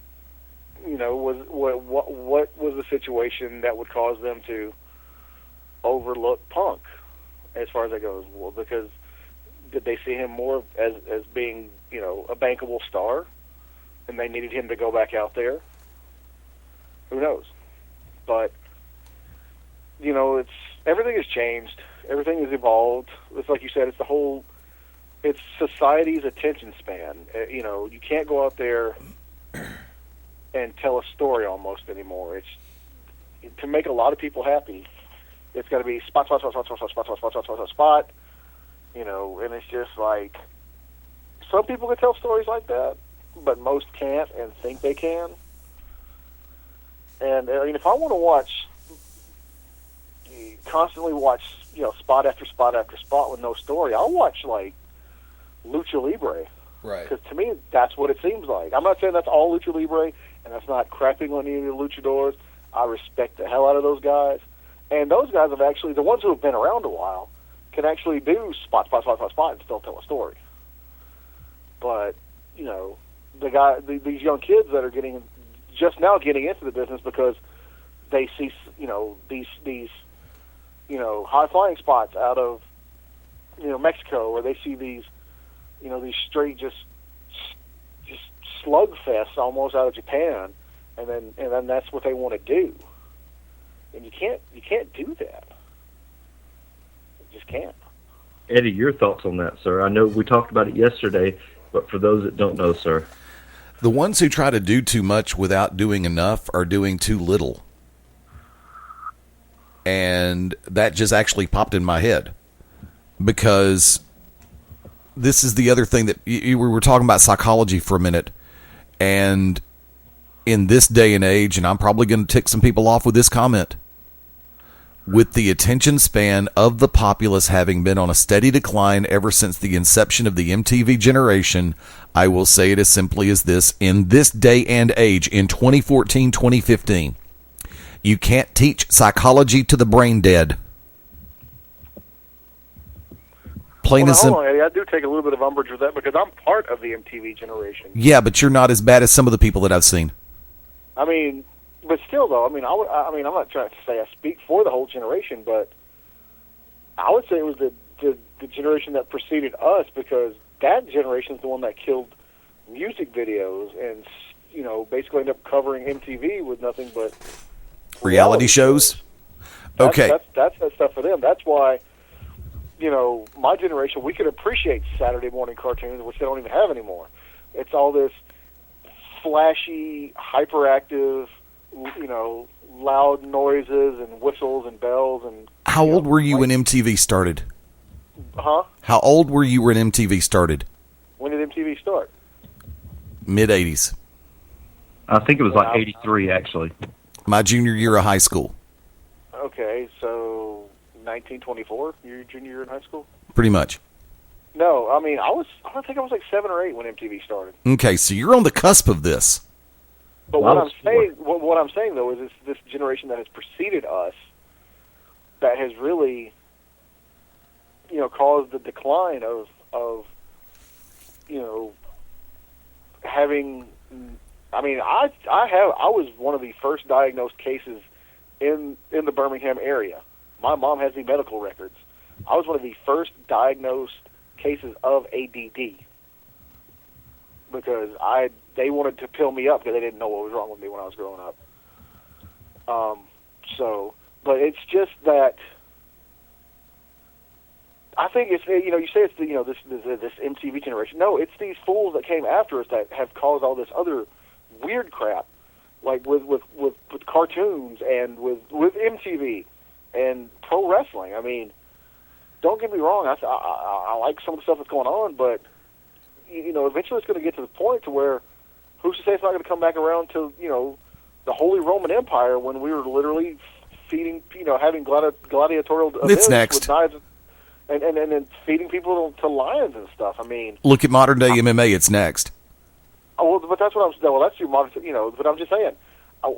what was the situation that would cause them to overlook Punk, as far as that goes? Well, because did they see him more as being a bankable star, and they needed him to go back out there? Who knows? But it's everything has changed. Everything has evolved. It's like you said. It's society's attention span. You can't go out there and tell a story almost anymore. It's to make a lot of people happy. It's got to be spot. And it's just like some people can tell stories like that, but most can't and think they can. And if I want to constantly watch, spot after spot after spot with no story, I'll watch like Lucha Libre. Right. Because to me, that's what it seems like. I'm not saying that's all Lucha Libre, and that's not crapping on any of the luchadors. I respect the hell out of those guys. And those guys have actually, the ones who have been around a while, can actually do spot, and still tell a story. But, these young kids that are just now getting into the business because they see, these high-flying spots out of, Mexico, or they see these, these straight just slugfests almost out of Japan, and then that's what they want to do. And you can't do that. You just can't. Eddie, your thoughts on that, sir? I know we talked about it yesterday, but for those that don't know, sir. The ones who try to do too much without doing enough are doing too little. And that just actually popped in my head. Because this is the other thing that we were talking about psychology for a minute. And in this day and age, and I'm probably going to tick some people off with this comment, with the attention span of the populace having been on a steady decline ever since the inception of the MTV generation, I will say it as simply as this: in this day and age, in 2014, 2015, you can't teach psychology to the brain dead. plain and simple. Hold on, Eddie. I do take a little bit of umbrage with that because I'm part of the MTV generation. Yeah, but you're not as bad as some of the people that I've seen. I mean, but still, though, I'm not trying to say I speak for the whole generation, but I would say it was the generation that preceded us, because that generation is the one that killed music videos and, you know, basically ended up covering MTV with nothing but reality shows. Okay. That's that stuff for them. That's why, you know, my generation, we could appreciate Saturday morning cartoons, which they don't even have anymore. It's all this flashy, hyperactive, you know, loud noises and whistles and bells. And how old were you when MTV started? Huh? How old were you when MTV started? When did MTV start? Mid-'80s. I think it was like 83, actually. My junior year of high school. Okay, so 1924, your junior year in high school? Pretty much. No, I mean, I think I was like 7 or 8 when MTV started. Okay, so you're on the cusp of this. But what I'm saying though, is this generation that has preceded us that has really, you know, caused the decline of you know, having. I mean, I was one of the first diagnosed cases in the Birmingham area. My mom has the medical records. I was one of the first diagnosed cases of ADD because they wanted to pill me up because they didn't know what was wrong with me when I was growing up. But it's just that I think it's, you know, you say it's the, you know, this MTV generation. No, it's these fools that came after us that have caused all this other weird crap, like with cartoons and with MTV and pro wrestling. I mean, don't get me wrong. I like some of the stuff that's going on, but you know, eventually it's going to get to the point to where who's to say it's not going to come back around to, you know, the Holy Roman Empire when we were literally feeding, you know, having gladiatorial events with knives and then feeding people to lions and stuff. I mean, look at modern day MMA. It's next. Oh, well, but that's what I'm. Well, that's your modern. You know, but I'm just saying. How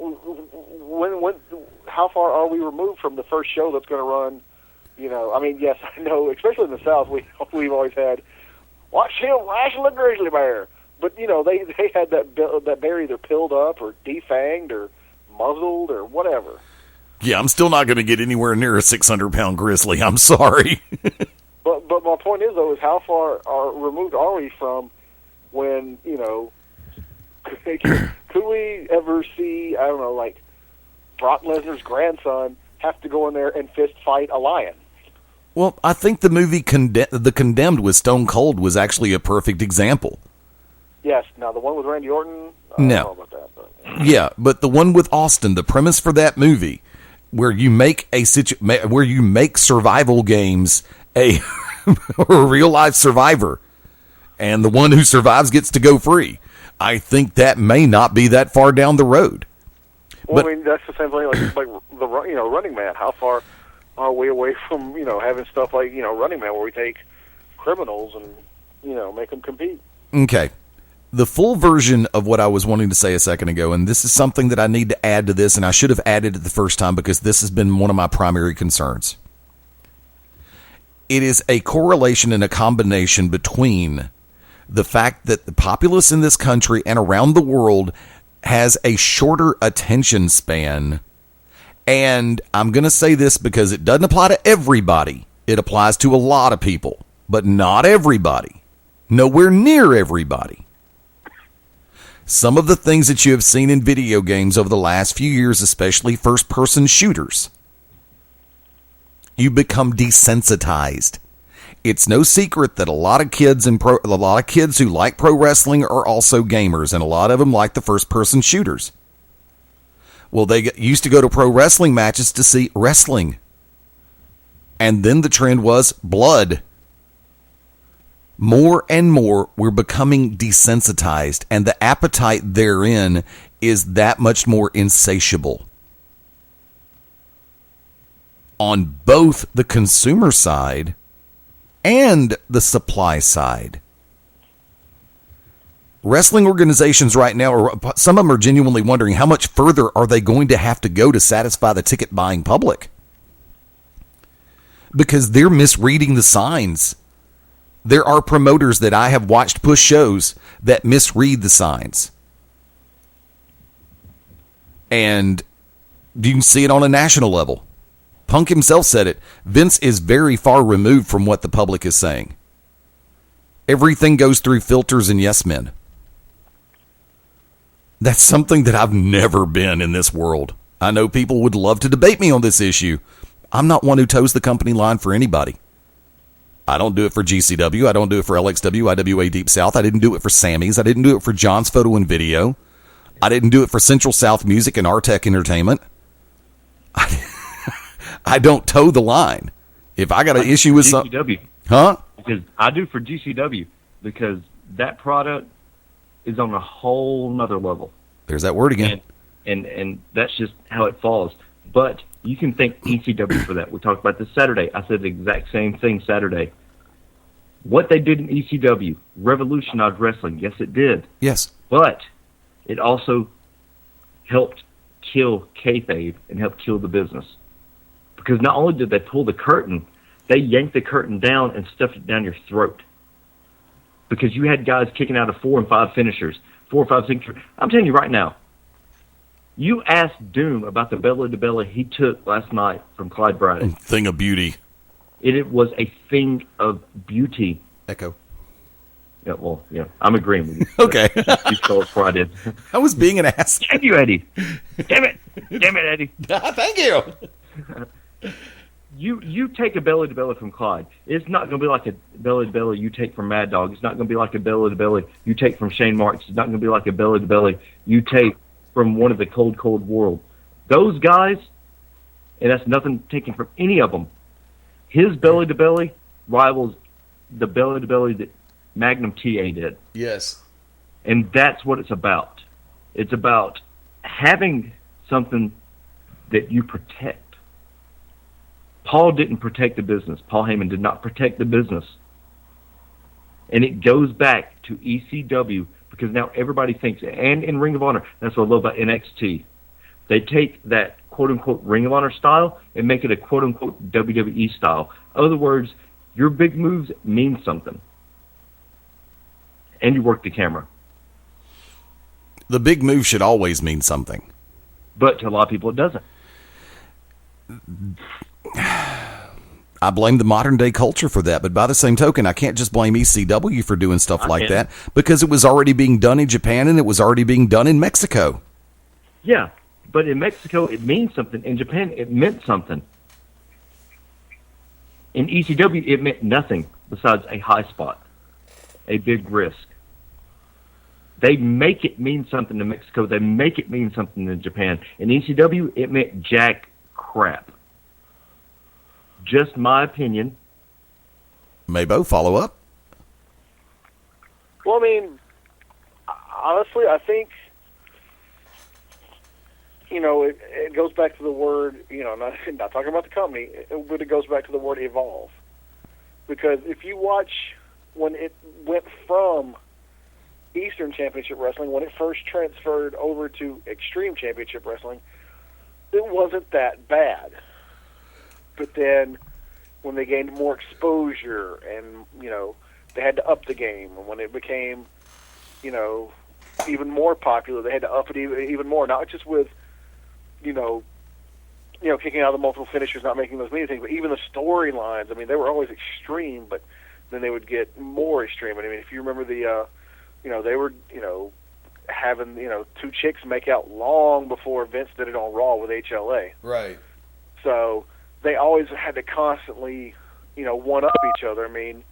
far are we removed from the first show that's going to run? You know, I mean, yes, I know. Especially in the South, we've always had watch him wrestle a grizzly bear. But you know, they had that bear either pilled up or defanged or muzzled or whatever. Yeah, I'm still not going to get anywhere near a 600-pound grizzly. I'm sorry. But my point is though, is how far removed are we from when, you know, could we ever see, I don't know, like Brock Lesnar's grandson have to go in there and fist fight a lion? Well, I think the movie The Condemned with Stone Cold was actually a perfect example. Yes. Now the one with Randy Orton, I don't know about that. But. Yeah, but the one with Austin, the premise for that movie, where you make survival games a real life survivor, and the one who survives gets to go free. I think that may not be that far down the road. Well, I mean, that's the same thing like the, you know, Running Man. How far are we away from, you know, having stuff like, you know, Running Man, where we take criminals and, you know, make them compete? Okay. The full version of what I was wanting to say a second ago, and this is something that I need to add to this, and I should have added it the first time because this has been one of my primary concerns. It is a correlation and a combination between the fact that the populace in this country and around the world has a shorter attention span. And I'm going to say this because it doesn't apply to everybody. It applies to a lot of people, but not everybody. Nowhere near everybody. Some of the things that you have seen in video games over the last few years, especially first-person shooters, you become desensitized. It's no secret that a lot of kids who like pro wrestling are also gamers, and a lot of them like the first-person shooters. Well, they used to go to pro wrestling matches to see wrestling. And then the trend was blood. More and more, we're becoming desensitized, and the appetite therein is that much more insatiable. On both the consumer side and the supply side. Wrestling organizations right now, some of them are genuinely wondering how much further are they going to have to go to satisfy the ticket-buying public? Because they're misreading the signs. There are promoters that I have watched push shows that misread the signs. And you can see it on a national level. Punk himself said it. Vince is very far removed from what the public is saying. Everything goes through filters and yes men. That's something that I've never been in this world. I know people would love to debate me on this issue. I'm not one who toes the company line for anybody. I don't do it for GCW. I don't do it for LXW, IWA Deep South. I didn't do it for Sammy's. I didn't do it for John's Photo and Video. I didn't do it for Central South Music and Artec Entertainment. I don't toe the line. If I got an issue with something... Huh? Because I do for GCW, because that product is on a whole nother level. There's that word again. And that's just how it falls. But you can thank ECW for that. We talked about this Saturday. I said the exact same thing Saturday. What they did in ECW revolutionized wrestling. Yes, it did. Yes. But it also helped kill kayfabe and helped kill the business. Because not only did they pull the curtain, they yanked the curtain down and stuffed it down your throat. Because you had guys kicking out of 4 and 5 finishers, 4 or 5 signatures. I'm telling you right now, you asked Doom about the belly-to-belly he took last night from Clyde Bryden. Thing of beauty. It was a thing of beauty. Echo. Yeah, well, yeah, I'm agreeing with you. Okay. You stole it right in. I was being an ass. Damn you, Eddie. Damn it, Eddie. Thank you. You take a belly-to-belly from Clyde. It's not going to be like a belly-to-belly you take from Mad Dog. It's not going to be like a belly-to-belly you take from Shane Marks. It's not going to be like a belly-to-belly you take from one of the cold world. Those guys, and that's nothing taken from any of them, his belly-to-belly rivals the belly-to-belly that Magnum TA did. Yes. And that's what it's about. It's about having something that you protect. Paul didn't protect the business. Paul Heyman did not protect the business. And it goes back to ECW because now everybody thinks, and in Ring of Honor, that's what I love about NXT. They take that quote-unquote Ring of Honor style and make it a quote-unquote WWE style. In other words, your big moves mean something. And you work the camera. The big move should always mean something. But to a lot of people, it doesn't. I blame the modern day culture for that, but by the same token, I can't just blame ECW for doing stuff like that because it was already being done in Japan and it was already being done in Mexico. Yeah, but in Mexico, it means something. In Japan, it meant something. In ECW, it meant nothing besides a high spot, a big risk. They make it mean something in Mexico. They make it mean something in Japan. In ECW, it meant jack crap. Just my opinion. MaBo, follow up? Well, I mean, honestly, I think, it goes back to the word, not talking about the company, but it goes back to the word evolve. Because if you watch when it went from Eastern Championship Wrestling, when it first transferred over to Extreme Championship Wrestling, it wasn't that bad. But then when they gained more exposure and, they had to up the game, and when it became, even more popular, they had to up it even more, not just with, kicking out the multiple finishers, not making those mean things, but even the storylines. I mean, they were always extreme, but then they would get more extreme. I mean, if you remember the, they were, having, 2 chicks make out long before Vince did it on Raw with HLA. Right. So they always had to constantly, one-up each other. I mean,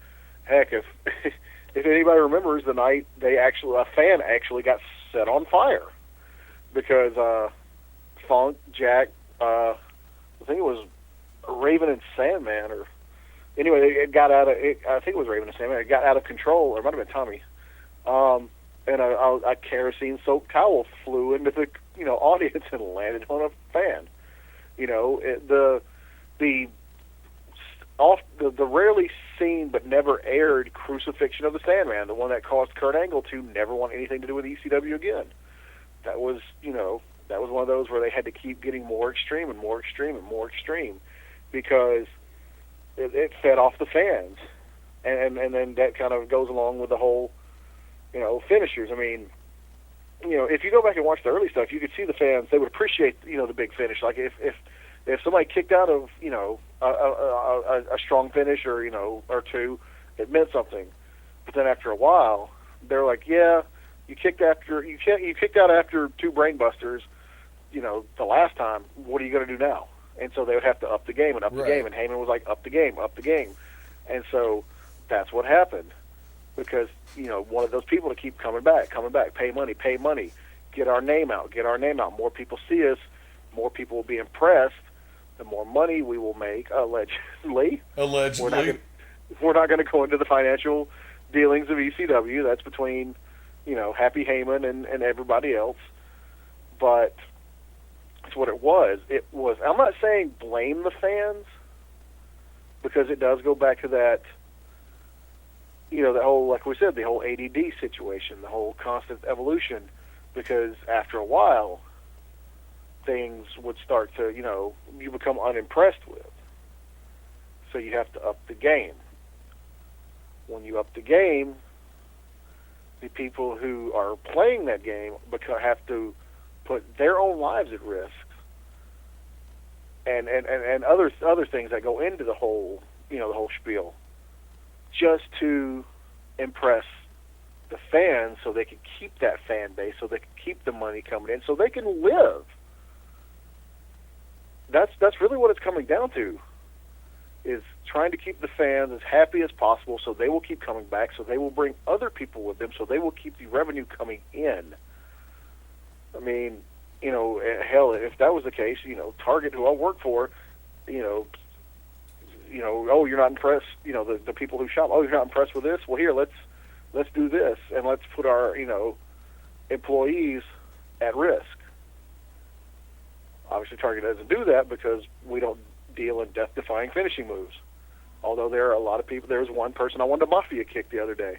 heck, if anybody remembers the night a fan actually got set on fire because Funk, Jack, I think it was Raven and Sandman, or anyway, it got out of. I think it was Raven and Sandman. It got out of control, or it might have been Tommy. And a kerosene-soaked towel flew into the audience and landed on a fan. The rarely seen but never aired crucifixion of the Sandman, the one that caused Kurt Angle to never want anything to do with ECW again. That was one of those where they had to keep getting more extreme and more extreme and more extreme because it fed off the fans. and then that kind of goes along with the whole, finishers. I mean, if you go back and watch the early stuff, you could see the fans, they would appreciate, the big finish. Like if somebody kicked out of, a strong finish or, or two, it meant something. But then after a while, they're like, yeah, you kicked out after two brainbusters, the last time. What are you going to do now? And so they would have to up the game and up the game. And Heyman was like, up the game. And so that's what happened. Because, one of those people to keep coming back, pay money, get our name out. More people see us, more people will be impressed, the more money we will make, allegedly. We're not going to go into the financial dealings of ECW. That's between, Happy Heyman and everybody else. But that's what it was. I'm not saying blame the fans, because it does go back to that, the whole, like we said, the whole ADD situation, the whole constant evolution, because after a while, things would start to, you become unimpressed with. So you have to up the game. When you up the game, the people who are playing that game have to put their own lives at risk, and other things that go into the whole, the whole spiel, just to impress the fans, so they can keep that fan base, so they can keep the money coming in, so they can live. That's really what it's coming down to, is trying to keep the fans as happy as possible, so they will keep coming back, so they will bring other people with them, so they will keep the revenue coming in. I mean, hell, if that was the case, Target, who I work for, oh, you're not impressed, the people who shop, oh, you're not impressed with this? Well, here, let's do this, and let's put our, employees at risk. Obviously, Target doesn't do that because we don't deal in death-defying finishing moves. Although there are a lot of people. There was one person I wanted to mafia kick the other day.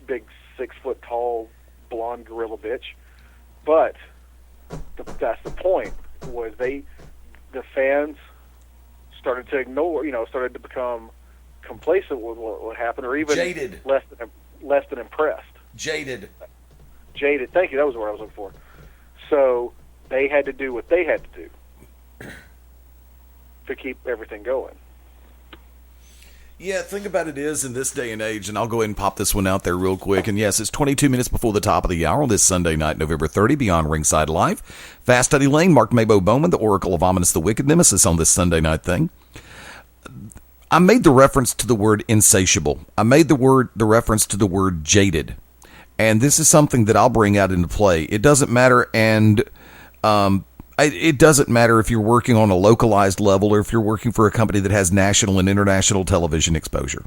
Big 6-foot-tall, blonde gorilla bitch. But that's the point, was the fans started to ignore, started to become complacent with what happened, or even jaded, less than impressed. Jaded. Thank you. That was what I was looking for. So they had to do what they had to do to keep everything going. Yeah, the thing about it is, in this day and age, and I'll go ahead and pop this one out there real quick, and yes, it's 22 minutes before the top of the hour on this Sunday night, November 30, Beyond Ringside Live. Fast Eddie Layne, Mark MaBo Bowman, the Oracle of Ominous, the Wicked Nemesis on this Sunday night thing. I made the reference to the word insatiable. I made the reference to the word jaded. And this is something that I'll bring out into play. It doesn't matter, and it doesn't matter if you're working on a localized level or if you're working for a company that has national and international television exposure.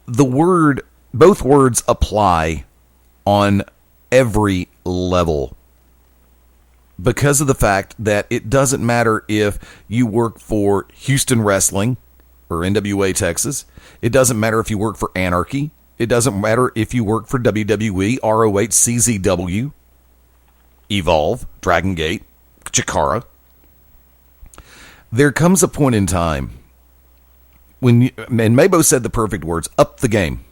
Both words apply on every level, because of the fact that it doesn't matter if you work for Houston Wrestling or NWA Texas. It doesn't matter if you work for Anarchy. It doesn't matter if you work for WWE, ROH, CZW, Evolve, Dragon Gate, Chikara. There comes a point in time when, and MaBo said the perfect words, up the game.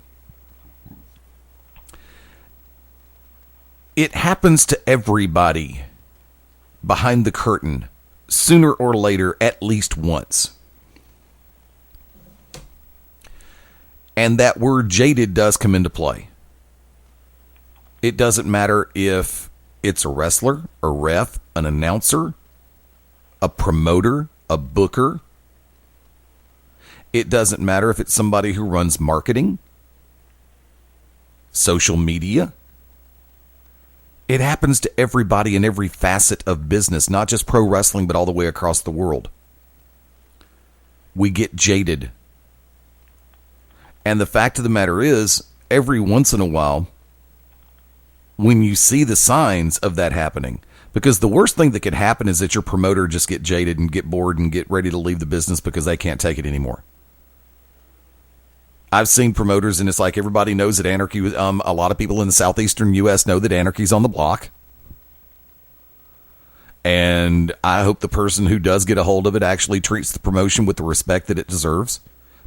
It happens to everybody behind the curtain, sooner or later, at least once. And that word jaded does come into play. It doesn't matter if it's a wrestler, a ref, an announcer, a promoter, a booker. It doesn't matter if it's somebody who runs marketing, social media. It happens to everybody in every facet of business, not just pro wrestling, but all the way across the world. We get jaded. And the fact of the matter is, every once in a while, when you see the signs of that happening, because the worst thing that could happen is that your promoter just get jaded and get bored and get ready to leave the business because they can't take it anymore. I've seen promoters, and it's like everybody knows that Anarchy, a lot of people in the southeastern U.S. know that Anarchy's on the block. And I hope the person who does get a hold of it actually treats the promotion with the respect that it deserves.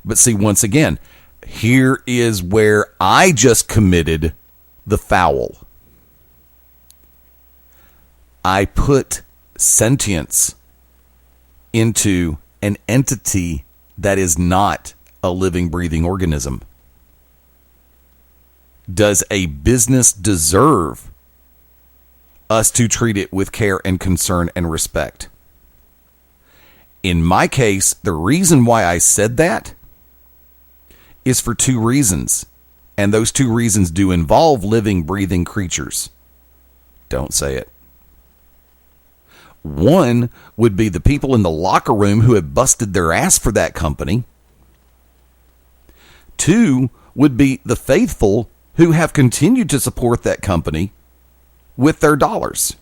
But see, once again, here is where I just committed the foul. I put sentience into an entity that is not a living, breathing organism. Does a business deserve us to treat it with care and concern and respect? In my case, the reason why I said that is for two reasons. And those two reasons do involve living, breathing creatures. Don't say it. One would be the people in the locker room who have busted their ass for that company. Two would be the faithful who have continued to support that company with their dollars.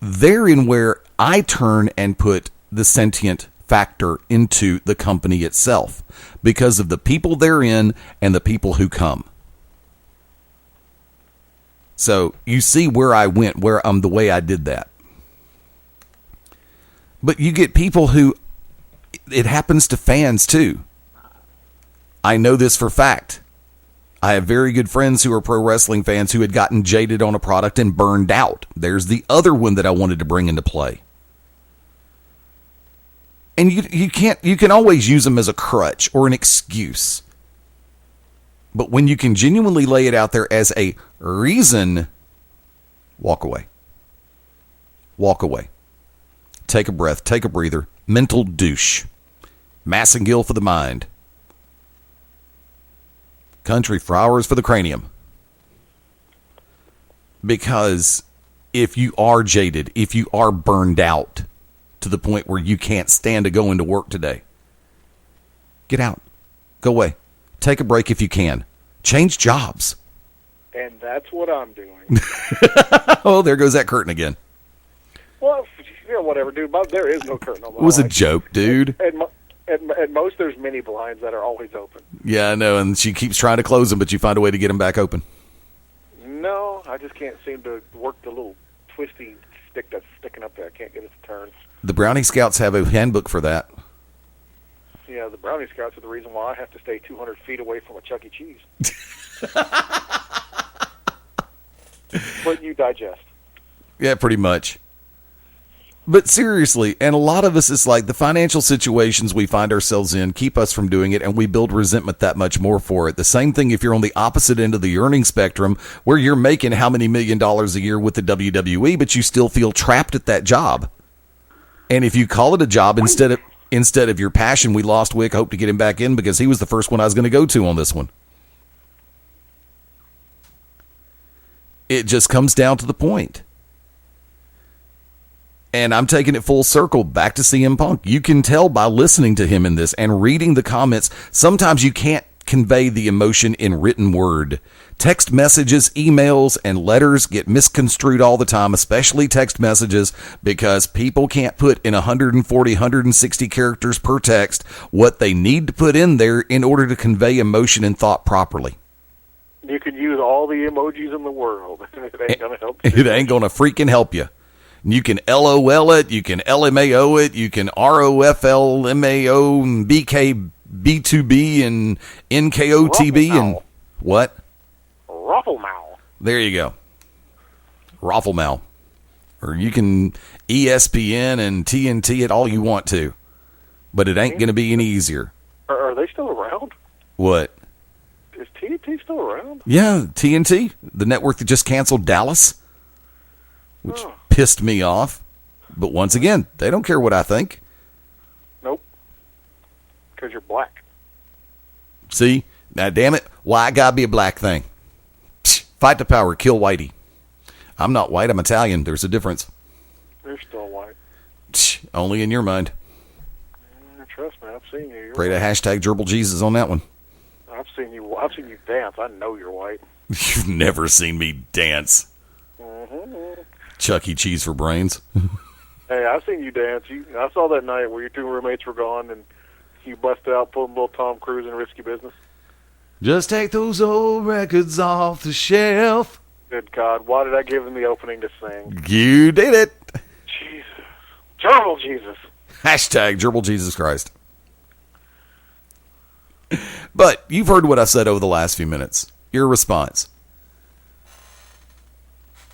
Therein where I turn and put the sentient factor into the company itself because of the people therein and the people who come. So you see where I went, the way I did that. But you get people who, it happens to fans too. I know this for fact. I have very good friends who are pro wrestling fans who had gotten jaded on a product and burned out. There's the other one that I wanted to bring into play. And you can always use them as a crutch or an excuse. But when you can genuinely lay it out there as a reason, walk away. Walk away. Take a breath. Take a breather. Mental douche. Massengill for the mind. Country flowers for the cranium. Because if you are jaded, if you are burned out to the point where you can't stand to go into work today, get out. Go away. Take a break if you can. Change jobs. And that's what I'm doing. Oh, there goes that curtain again. Well, whatever, dude. There is no curtain on my It was life. a joke, dude. At most, there's mini blinds that are always open. Yeah, I know, and she keeps trying to close them, but you find a way to get them back open. No, I just can't seem to work the little twisty stick that's sticking up there. I can't get it to turn. The Brownie Scouts have a handbook for that. Yeah, the Brownie Scouts are the reason why I have to stay 200 feet away from a Chuck E. Cheese. But you digest. Yeah, pretty much. But seriously, and a lot of us, it's like the financial situations we find ourselves in keep us from doing it, and we build resentment that much more for it. The same thing if you're on the opposite end of the earning spectrum, where you're making how many $1 million a year with the WWE, but you still feel trapped at that job. And if you call it a job instead of your passion, we lost Wick. Hope to get him back in because he was the first one I was going to go to on this one. It just comes down to the point. And I'm taking it full circle back to CM Punk. You can tell by listening to him in this and reading the comments, sometimes you can't convey the emotion in written word. Text messages, emails, and letters get misconstrued all the time, especially text messages, because people can't put in 140, 160 characters per text what they need to put in there in order to convey emotion and thought properly. You can use all the emojis in the world. It ain't going to help you. It ain't going to freaking help you. You can LOL it, you can LMAO it, you can ROFLMAO and BKB2B and NKOTB and what? Rufflemow. There you go. Rufflemow. Or you can ESPN and TNT it all you want to. But it ain't going to be any easier. Are they still around? What? Is TNT still around? Yeah, TNT, the network that just canceled Dallas, which pissed me off. But once again, they don't care what I think. Nope. Because you're black. See? Now, damn it. Why I gotta be a black thing? Fight the power. Kill Whitey. I'm not white. I'm Italian. There's a difference. You're still white. Only in your mind. Trust me, I've seen you. Pray to hashtag Gerbil Jesus on that one. I've seen you dance. I know you're white. You've never seen me dance. Mm-hmm. Chuck E. Cheese for brains. Hey, I've seen you dance. I saw that night where your two roommates were gone and you busted out pulling little Tom Cruise in Risky Business. Just take those old records off the shelf. Good God, why did I give him the opening to sing? You did it. Jesus. Gerbil Jesus. Hashtag Gerbil Jesus Christ. But you've heard what I've said over the last few minutes. Your response.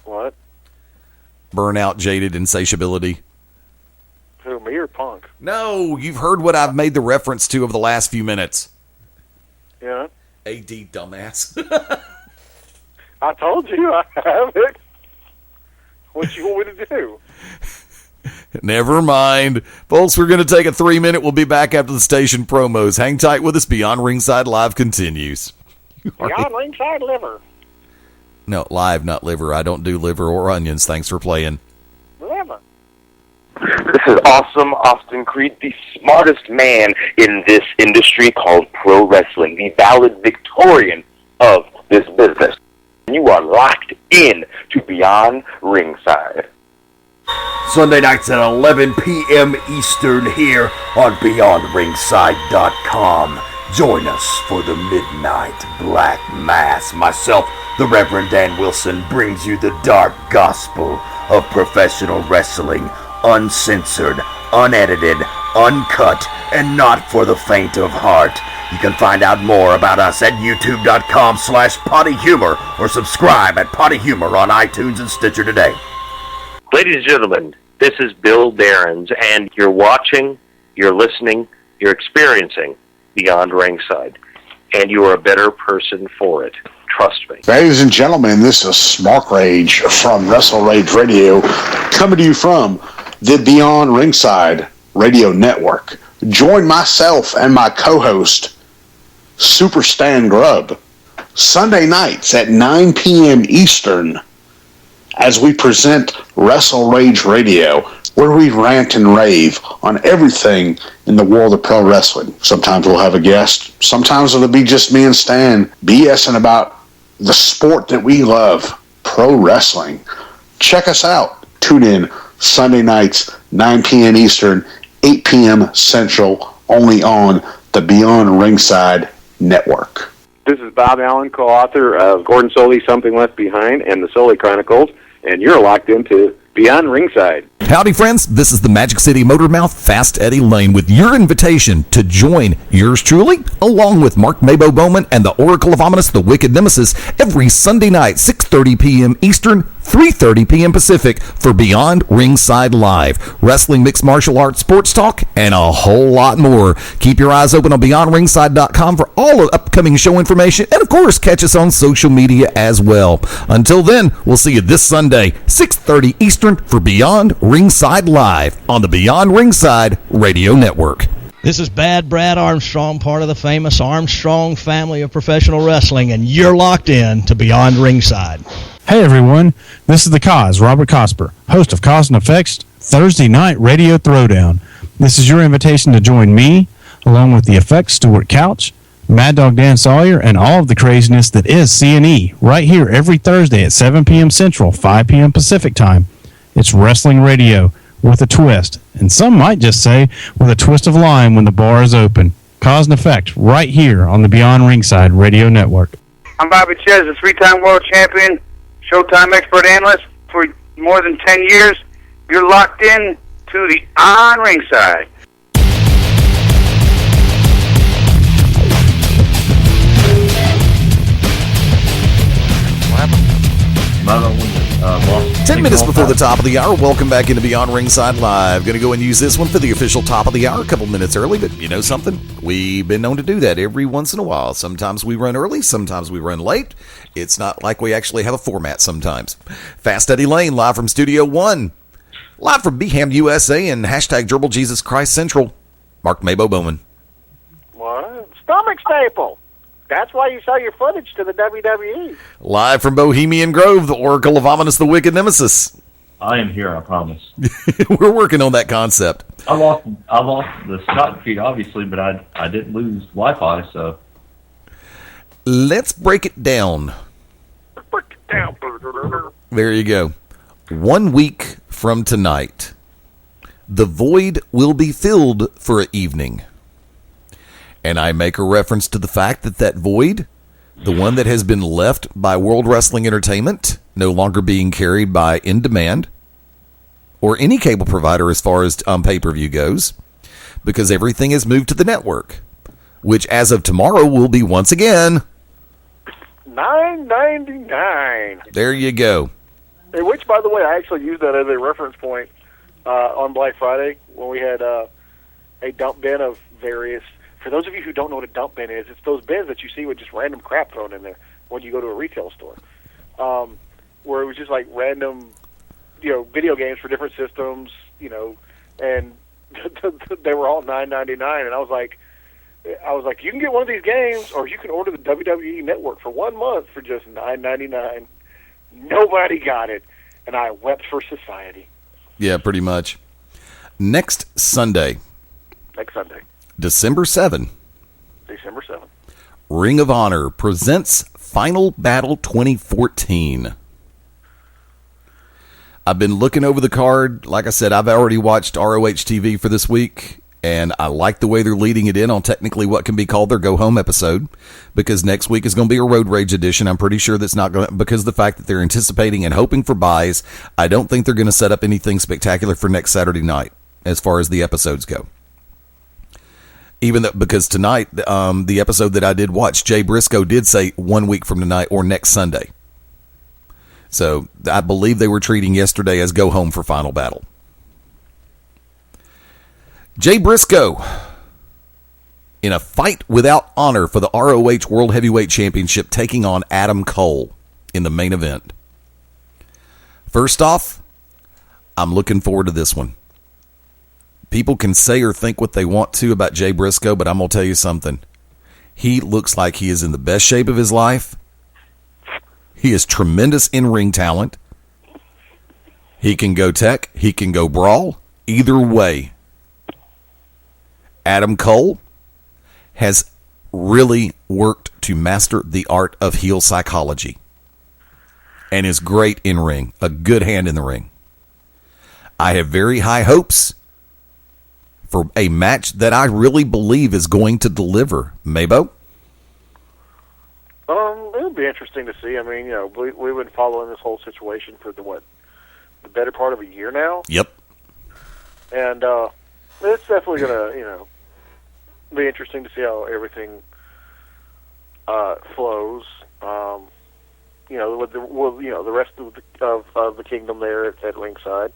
What? Burnout, jaded, insatiability. Who, me or Punk? No, you've heard what I've made the reference to over the last few minutes. Yeah. AD, dumbass. I told you I have it. What you want me to do? Never mind. Folks, we're going to take a 3-minute. We'll be back after the station promos. Hang tight with us. Beyond Ringside Live continues. Beyond Ringside Liver. No, live, not liver. I don't do liver or onions. Thanks for playing. Liver. This is Awesome Austin Creed, the smartest man in this industry called pro wrestling, the valedictorian of this business. You are locked in to Beyond Ringside. Sunday nights at 11 p.m. Eastern here on BeyondRingside.com. Join us for the Midnight Black Mass. Myself, the Reverend Dan Wilson, brings you the dark gospel of professional wrestling, uncensored, unedited, uncut, and not for the faint of heart. You can find out more about us at youtube.com/pottyhumor or subscribe at Potty Humor on iTunes and Stitcher today. Ladies and gentlemen, this is Bill Behrens, and you're watching, you're listening, you're experiencing Beyond Ringside, and you are a better person for it. Trust me. Ladies and gentlemen, this is Smart Rage from Wrestle Rage Radio, coming to you from the Beyond Ringside Radio Network. Join myself and my co-host, Super Stan Grubb, Sunday nights at 9 p.m. Eastern, as we present Wrestle Rage Radio, where we rant and rave on everything in the world of pro wrestling. Sometimes we'll have a guest. Sometimes it'll be just me and Stan BSing about the sport that we love, pro wrestling. Check us out. Tune in Sunday nights, 9 p.m. Eastern, 8 p.m. Central, only on the Beyond Ringside Network. This is Bob Allen, co-author of Gordon Soley's Something Left Behind and the Soley Chronicles, and you're locked into Beyond Ringside. Howdy, friends. This is the Magic City Motor Mouth, Fast Eddie Layne, with your invitation to join yours truly, along with Mark MaBo Bowman and the Oracle of Ominous, the Wicked Nemesis, every Sunday night, 6:30 p.m. Eastern, 3:30 p.m. Pacific, for Beyond Ringside Live. Wrestling, mixed martial arts, sports talk, and a whole lot more. Keep your eyes open on BeyondRingside.com for all of upcoming show information, and of course, catch us on social media as well. Until then, we'll see you this Sunday, 6:30 Eastern, for Beyond Ringside Live on the Beyond Ringside Radio Network. This is Bad Brad Armstrong, part of the famous Armstrong family of professional wrestling, and you're locked in to Beyond Ringside. Hey everyone, this is the Cause, Robert Cosper, host of Cause and Effects Thursday Night Radio Throwdown. This is your invitation to join me, along with the Effects Stuart Couch, Mad Dog Dan Sawyer, and all of the craziness that is C&E, right here every Thursday at 7 p.m. Central, 5 p.m. Pacific Time. It's wrestling radio with a twist, and some might just say with a twist of lime when the bar is open. Cause and Effect, right here on the Beyond Ringside Radio Network. I'm Bobby Ches, a 3-time world champion, Showtime expert analyst for more than 10 years. You're locked in to the On Ringside. What happened? 10 minutes before the top of the hour, welcome back into Beyond Ringside Live. Going to go and use this one for the official top of the hour a couple minutes early, but you know something? We've been known to do that every once in a while. Sometimes we run early, sometimes we run late. It's not like we actually have a format sometimes. Fast Eddie Layne, live from Studio 1. Live from Beham, USA, and hashtag Gerbil Jesus Christ Central. Mark MaBo Bowman. What? Stomach staple. That's why you sell your footage to the WWE. Live from Bohemian Grove, the Oracle of Ominous, the Wicked Nemesis. I am here, I promise. We're working on that concept. I lost the Scott feed, obviously, but I didn't lose Wi-Fi, so. Let's break it down. Break it down. There you go. 1 week from tonight, the void will be filled for an evening. And I make a reference to the fact that that void, the one that has been left by World Wrestling Entertainment, no longer being carried by In Demand or any cable provider as far as pay-per-view goes, because everything has moved to the network. which as of tomorrow will be once again $9.99. There you go. Which, by the way, I actually used that as a reference point on Black Friday when we had a dump bin of various. For those of you who don't know what a dump bin is, it's those bins that you see with just random crap thrown in there when you go to a retail store, where it was just like random, video games for different systems, and they were all $9.99, and I was like, you can get one of these games, or you can order the WWE Network for 1 month for just $9.99. Nobody got it, and I wept for society. Yeah, pretty much. Next Sunday. December 7. Ring of Honor presents Final Battle 2014. I've been looking over the card. Like I said, I've already watched ROH TV for this week, and I like the way they're leading it in on technically what can be called their go-home episode, because next week is going to be a Road Rage edition. I'm pretty sure that's not going to, because of the fact that they're anticipating and hoping for buys, I don't think they're going to set up anything spectacular for next Saturday night as far as the episodes go. Even though, because tonight, the episode that I did watch, Jay Briscoe did say 1 week from tonight or next Sunday. So I believe they were treating yesterday as go home for Final Battle. Jay Briscoe in a fight without honor for the ROH World Heavyweight Championship, taking on Adam Cole in the main event. First off, I'm looking forward to this one. People can say or think what they want to about Jay Briscoe, but I'm going to tell you something. He looks like he is in the best shape of his life. He is tremendous in-ring talent. He can go tech. He can go brawl. Either way, Adam Cole has really worked to master the art of heel psychology and is great in ring, a good hand in the ring. I have very high hopes for a match that I really believe is going to deliver. MaBo? It'll be interesting to see. I mean, we've been following this whole situation for the better part of a year now. Yep. And it's definitely going to, be interesting to see how everything flows. With the rest of the kingdom there at ringside.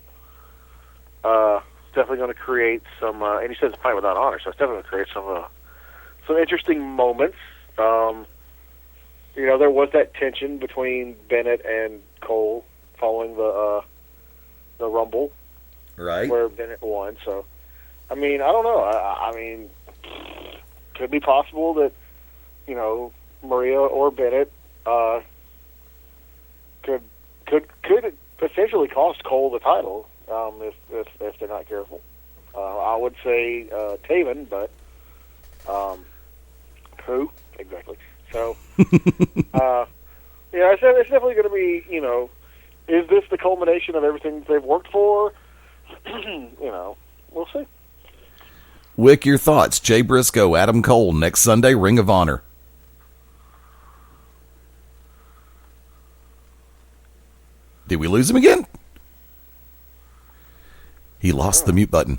Definitely going to create some, and he says a fight without honor, so it's definitely going to create some interesting moments. There was that tension between Bennett and Cole following the Rumble, right? Where Bennett won. So, I mean, I don't know. I mean, could be possible that Maria or Bennett could essentially cost Cole the title if they're not careful. I would say Taven, but who exactly? So, it's definitely going to be, is this the culmination of everything they've worked for? We'll see. Wick, your thoughts. Jay Briscoe, Adam Cole, next Sunday, Ring of Honor. Did we lose him again? He lost the mute button.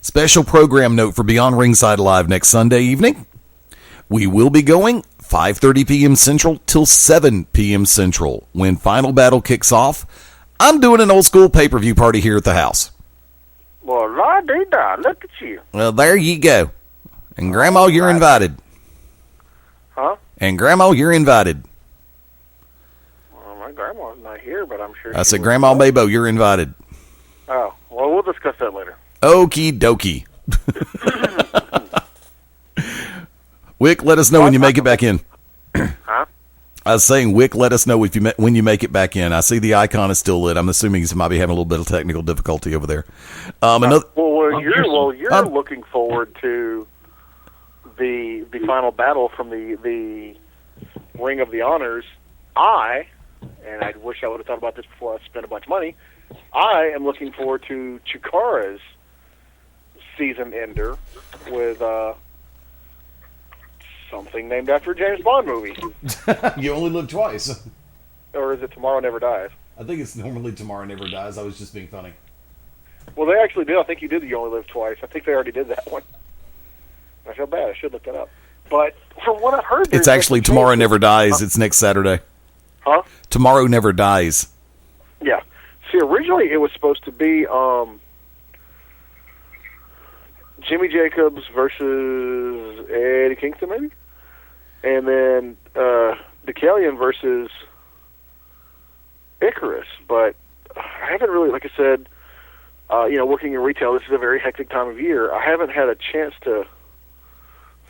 Special program note for Beyond Ringside Live next Sunday evening. We will be going 5:30 p.m. Central till 7 p.m. Central. When Final Battle kicks off, I'm doing an old school pay-per-view party here at the house. Well, la-dee-da, look at you. Well, there you go. And Grandma, you're invited. Huh? And Grandma, you're invited. Well, my grandma's not here, but I'm sure I said, Grandma MaBo, you're invited. Oh, well, we'll discuss that later. Okie dokie. Wick, let us know when you make it back in. Huh? I was saying, Wick, let us know when you make it back in. I see the icon is still lit. I'm assuming he might be having a little bit of technical difficulty over there. You're looking forward to the final battle from the Ring of the Honors. And I wish I would have thought about this before I spent a bunch of money, I am looking forward to Chikara's season ender with something named after a James Bond movie. You only live twice. Or is it Tomorrow Never Dies? I think it's normally Tomorrow Never Dies. I was just being funny. Well, they actually did. I think you did You Only Live Twice. I think they already did that one. I feel bad. I should look that up. But from what I've heard, It's actually Tomorrow Never Dies. It's next Saturday. Huh? Tomorrow Never Dies. Yeah. See, originally it was supposed to be Jimmy Jacobs versus Eddie Kingston, maybe? And then DeKallion versus Icarus. But I haven't really, like I said, working in retail, this is a very hectic time of year. I haven't had a chance to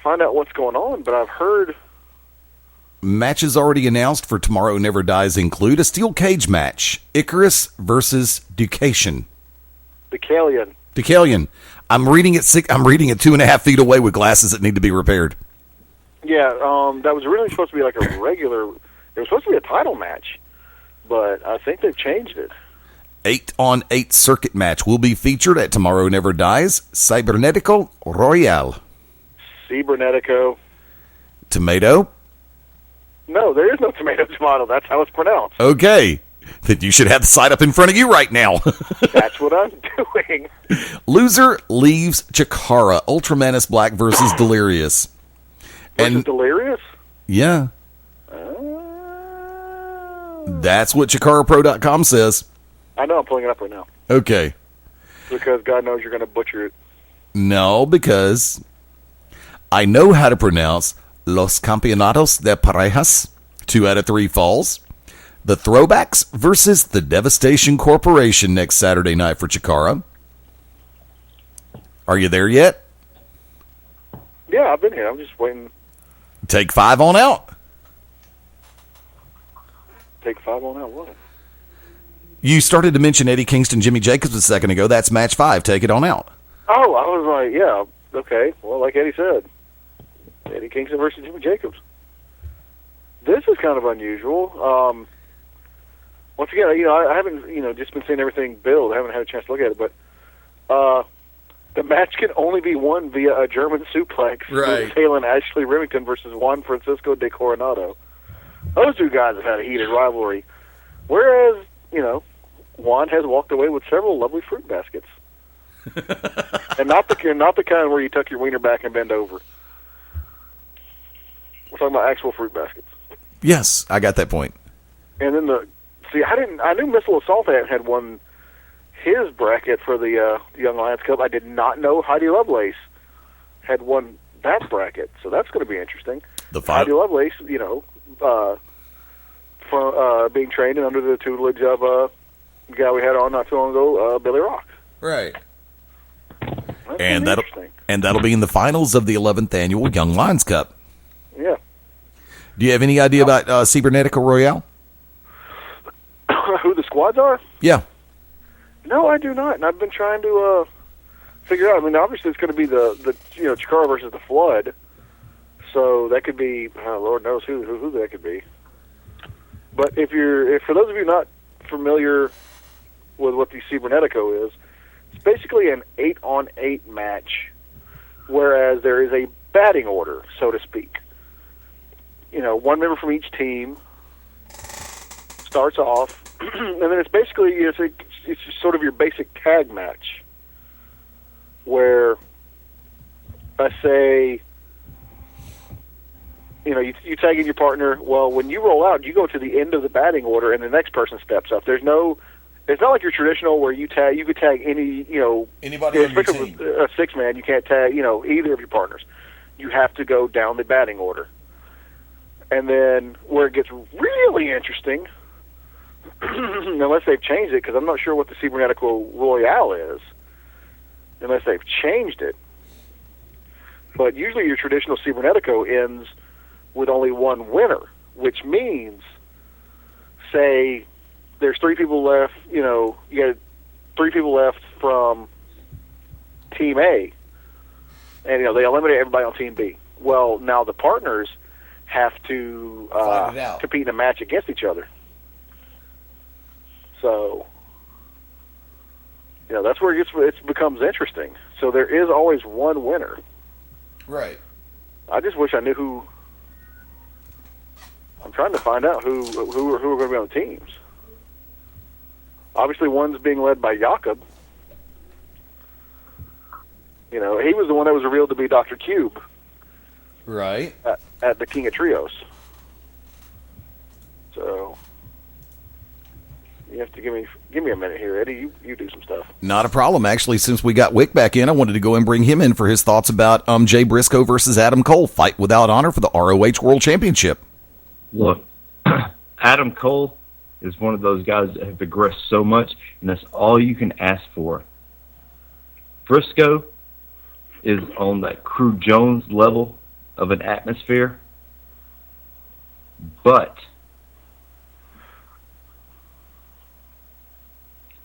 find out what's going on, but I've heard... Matches already announced for Tomorrow Never Dies include a steel cage match. Icarus versus DeKallion. DeKallion. I'm reading it 2.5 feet away with glasses that need to be repaired. Yeah, that was originally supposed to be like a regular... It was supposed to be a title match, but I think they've changed it. 8-on-8 circuit match will be featured at Tomorrow Never Dies. Cybernetico Royale. Cybernetico. Tomato? No, there is no tomato. That's how it's pronounced. Okay. Then you should have the site up in front of you right now. That's what I'm doing. Loser leaves Chikara. Ultramanus Black versus Delirious. Versus Delirious? Yeah. That's what ChikaraPro.com says. I know, I'm pulling it up right now. Okay. Because God knows you're going to butcher it. No, because I know how to pronounce Los Campeonatos de Parejas. 2 out of 3 falls. The Throwbacks versus the Devastation Corporation next Saturday night for Chikara. Are you there yet? Yeah, I've been here. I'm just waiting. Take 5 on out. Take 5 on out what? You started to mention Eddie Kingston, Jimmy Jacobs a second ago. That's match 5. Take it on out. Oh, I was like, yeah, okay. Well, like Eddie said, Eddie Kingston versus Jimmy Jacobs. This is kind of unusual. Once again, I haven't, just been seeing everything build. I haven't had a chance to look at it, but the match can only be won via a German suplex. Right. Halen Ashley Remington versus Juan Francisco de Coronado. Those two guys have had a heated rivalry. Whereas, Juan has walked away with several lovely fruit baskets. And not the kind where you tuck your wiener back and bend over. We're talking about actual fruit baskets. Yes, I got that point. And then I knew Missile Assault had won his bracket for the Young Lions Cup. I did not know Heidi Lovelace had won that bracket, so that's going to be interesting. Heidi Lovelace, from being trained and under the tutelage of the guy we had on not too long ago, Billy Rock. Right. And that'll be in the finals of the 11th annual Young Lions Cup. Yeah. Do you have any idea about Cybernetico Royale? Who the squads are? Yeah. No, I do not, and I've been trying to figure out. I mean, obviously it's going to be the Chikara versus the Flood, so that could be Lord knows who that could be. But if for those of you not familiar with what the Cybernetico is, it's basically an 8-on-8 match, whereas there is a batting order, so to speak. One member from each team starts off, and then it's basically it's just sort of your basic tag match, where I say, you tag in your partner. Well, when you roll out, you go to the end of the batting order, and the next person steps up. It's not like your traditional where you could tag any anybody on your team. With a 6-man, you can't tag either of your partners. You have to go down the batting order. And then where it gets really interesting, unless they've changed it, because I'm not sure what the Cybernetico Royale is, unless they've changed it. But usually your traditional Cybernetico ends with only one winner, which means, say, there's 3 people left, you got 3 people left from Team A, and, they eliminate everybody on Team B. Well, now the partners have to compete in a match against each other. So, that's where it becomes interesting. So there is always one winner. Right. I just wish I knew who. I'm trying to find out who are going to be on the teams. Obviously, one's being led by Jakob. You know, he was the one that was revealed to be Dr. Cube. Right. At the King of Trios. So you have to give me a minute here, Eddie. You do some stuff. Not a problem. Actually, since we got Wick back in, I wanted to go and bring him in for his thoughts about Jay Briscoe versus Adam Cole, fight without honor for the ROH World Championship. Look, Adam Cole is one of those guys that have progressed so much, and that's all you can ask for. Briscoe is on that Crew Jones level of an atmosphere, but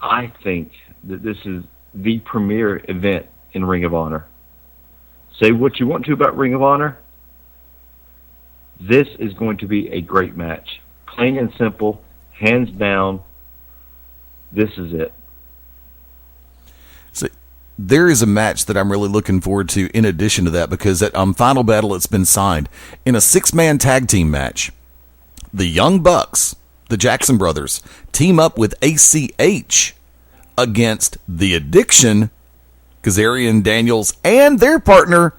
I think that this is the premier event in Ring of Honor. Say what you want to about Ring of Honor. This is going to be a great match. Plain and simple, hands down, this is it. So there is a match that I'm really looking forward to in addition to that, because at Final Battle it's been signed. In a 6-man tag team match, the Young Bucks, the Jackson Brothers, team up with ACH against The Addiction, Kazarian Daniels, and their partner,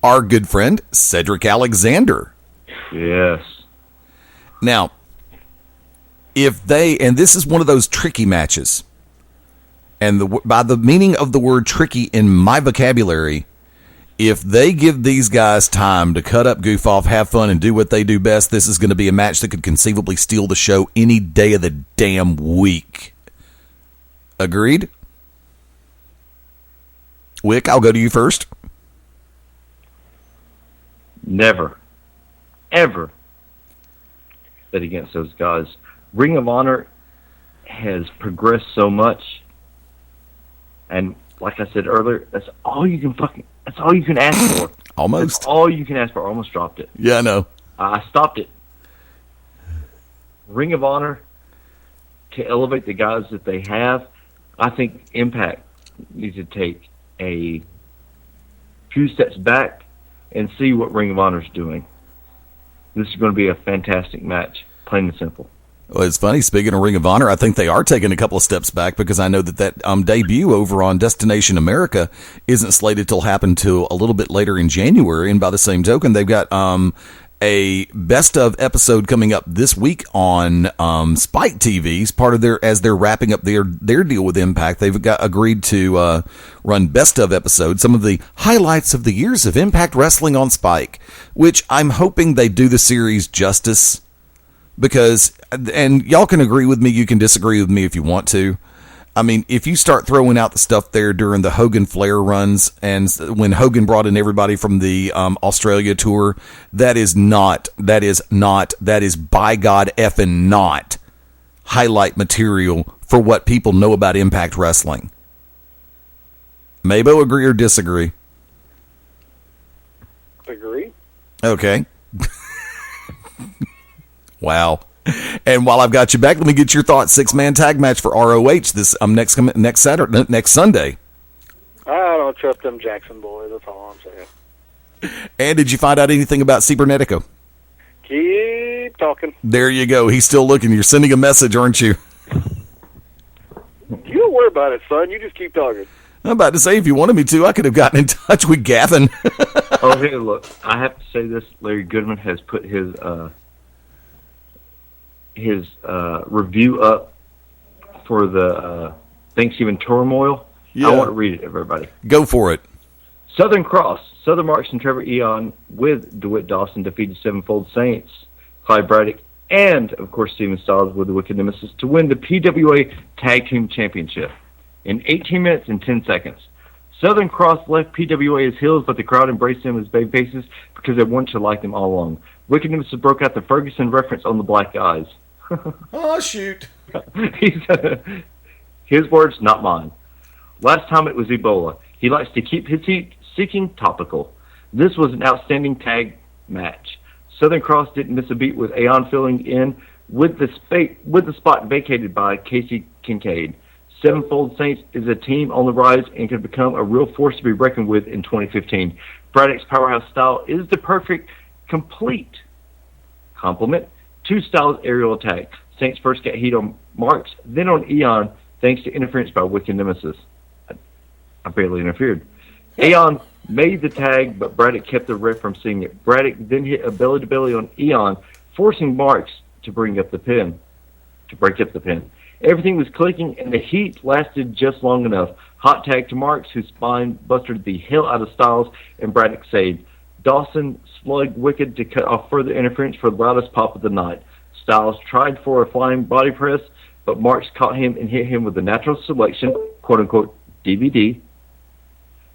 our good friend, Cedric Alexander. Yes. Now, if they, and this is one of those tricky matches, and by the meaning of the word tricky in my vocabulary, if they give these guys time to cut up, goof off, have fun, and do what they do best, this is going to be a match that could conceivably steal the show any day of the damn week. Agreed? Wick, I'll go to you first. Never, ever bet against those guys. Ring of Honor has progressed so much, and like I said earlier, that's all you can ask for. Almost. That's all you can ask for. I almost dropped it. Yeah, I know. I stopped it. Ring of Honor, to elevate the guys that they have, I think Impact needs to take a few steps back and see what Ring of Honor is doing. This is going to be a fantastic match, plain and simple. Well, it's funny, speaking of Ring of Honor, I think they are taking a couple of steps back, because I know that debut over on Destination America isn't slated till happen till a little bit later in January, and by the same token, they've got a best of episode coming up this week on Spike TV's part of as they're wrapping up their deal with Impact. They've agreed to run best of episodes, some of the highlights of the years of Impact Wrestling on Spike, which I'm hoping they do the series justice, because, and y'all can agree with me, you can disagree with me if you want to. I mean, if you start throwing out the stuff there during the Hogan Flair runs, and when Hogan brought in everybody from the Australia tour, that is by God effing not highlight material for what people know about Impact Wrestling. MaBo, agree or disagree? Agree. Okay. Wow. And while I've got you back, let me get your thoughts. 6-man tag match for ROH this next Sunday. I don't trust them Jackson boys. That's all I'm saying. And did you find out anything about Cibernetico? Keep talking. There you go. He's still looking. You're sending a message, aren't you? You don't worry about it, son. You just keep talking. I'm about to say, if you wanted me to, I could have gotten in touch with Gavin. Oh, hey, look. I have to say this. Larry Goodman has put his review up for the Thanksgiving turmoil. Yeah. I want to read it, everybody. Go for it. Southern Cross. Southern Marks and Trevor Eon with DeWitt Dawson defeated Sevenfold Saints, Clyde Braddock, and, of course, Steven Styles with the Wicked Nemesis to win the PWA Tag Team Championship in 18 minutes and 10 seconds. Southern Cross left PWA as heels, but the crowd embraced them as babyfaces because they wanted to like them all along. Wicked Nemesis broke out the Ferguson reference on the black guys. Oh, shoot. His words, not mine. Last time it was Ebola. He likes to keep his heat seeking topical. This was an outstanding tag match. Southern Cross didn't miss a beat with Aeon filling in with the spot vacated by Casey Kincaid. Sevenfold Saints is a team on the rise and could become a real force to be reckoned with in 2015. Braddock's powerhouse style is the perfect, complete complement to Styles' aerial attack. Saints first got heat on Marks, then on Eon, thanks to interference by Wicked Nemesis. I barely interfered. Aeon made the tag, but Braddock kept the ref from seeing it. Braddock then hit a belly-to-belly on Aeon, forcing Marks to break up the pin. Everything was clicking, and the heat lasted just long enough. Hot tag to Marks, whose spine busted the hell out of Styles, and Braddock saved. Dawson slugged Wicked to cut off further interference for the loudest pop of the night. Styles tried for a flying body press, but Marks caught him and hit him with the natural selection, quote-unquote, DVD.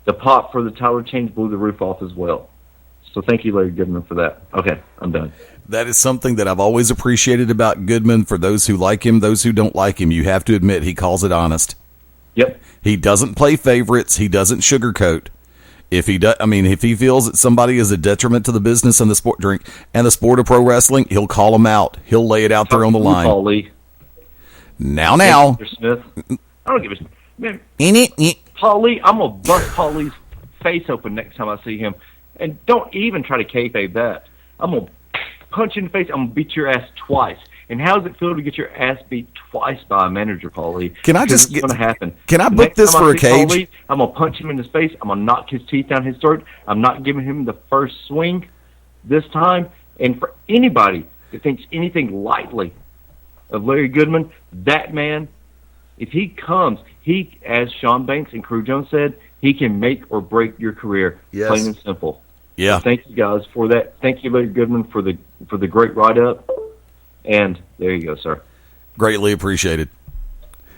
The pop for the title change blew the roof off as well. So thank you, Larry Goodman, for that. Okay, I'm done. That is something that I've always appreciated about Goodman. For those who like him, those who don't like him, you have to admit he calls it honest. Yep. He doesn't play favorites. He doesn't sugarcoat. If he does, if he feels that somebody is a detriment to the business and the sport and the sport of pro wrestling, he'll call them out. He'll lay it out there on the line. Paul Lee. Now. Mr. Smith. I don't give a man. Paul Lee, I'm gonna bust Paul Lee's face open next time I see him, and don't even try to kayfabe that. I'm gonna punch you in the face. I'm gonna beat your ass twice. And how does it feel to get your ass beat twice by a manager, Paul Lee? Can I just get? What's going to happen? Can I book this for a cage? Lee, I'm gonna punch him in his face. I'm gonna knock his teeth down his throat. I'm not giving him the first swing this time. And for anybody that thinks anything lightly of Larry Goodman, that man, if he comes, he, as Sean Banks and Crew Jones said, he can make or break your career. Yes. Plain and simple. Yeah. So thank you guys for that. Thank you, Larry Goodman, for the great write up. And there you go, sir. Greatly appreciated.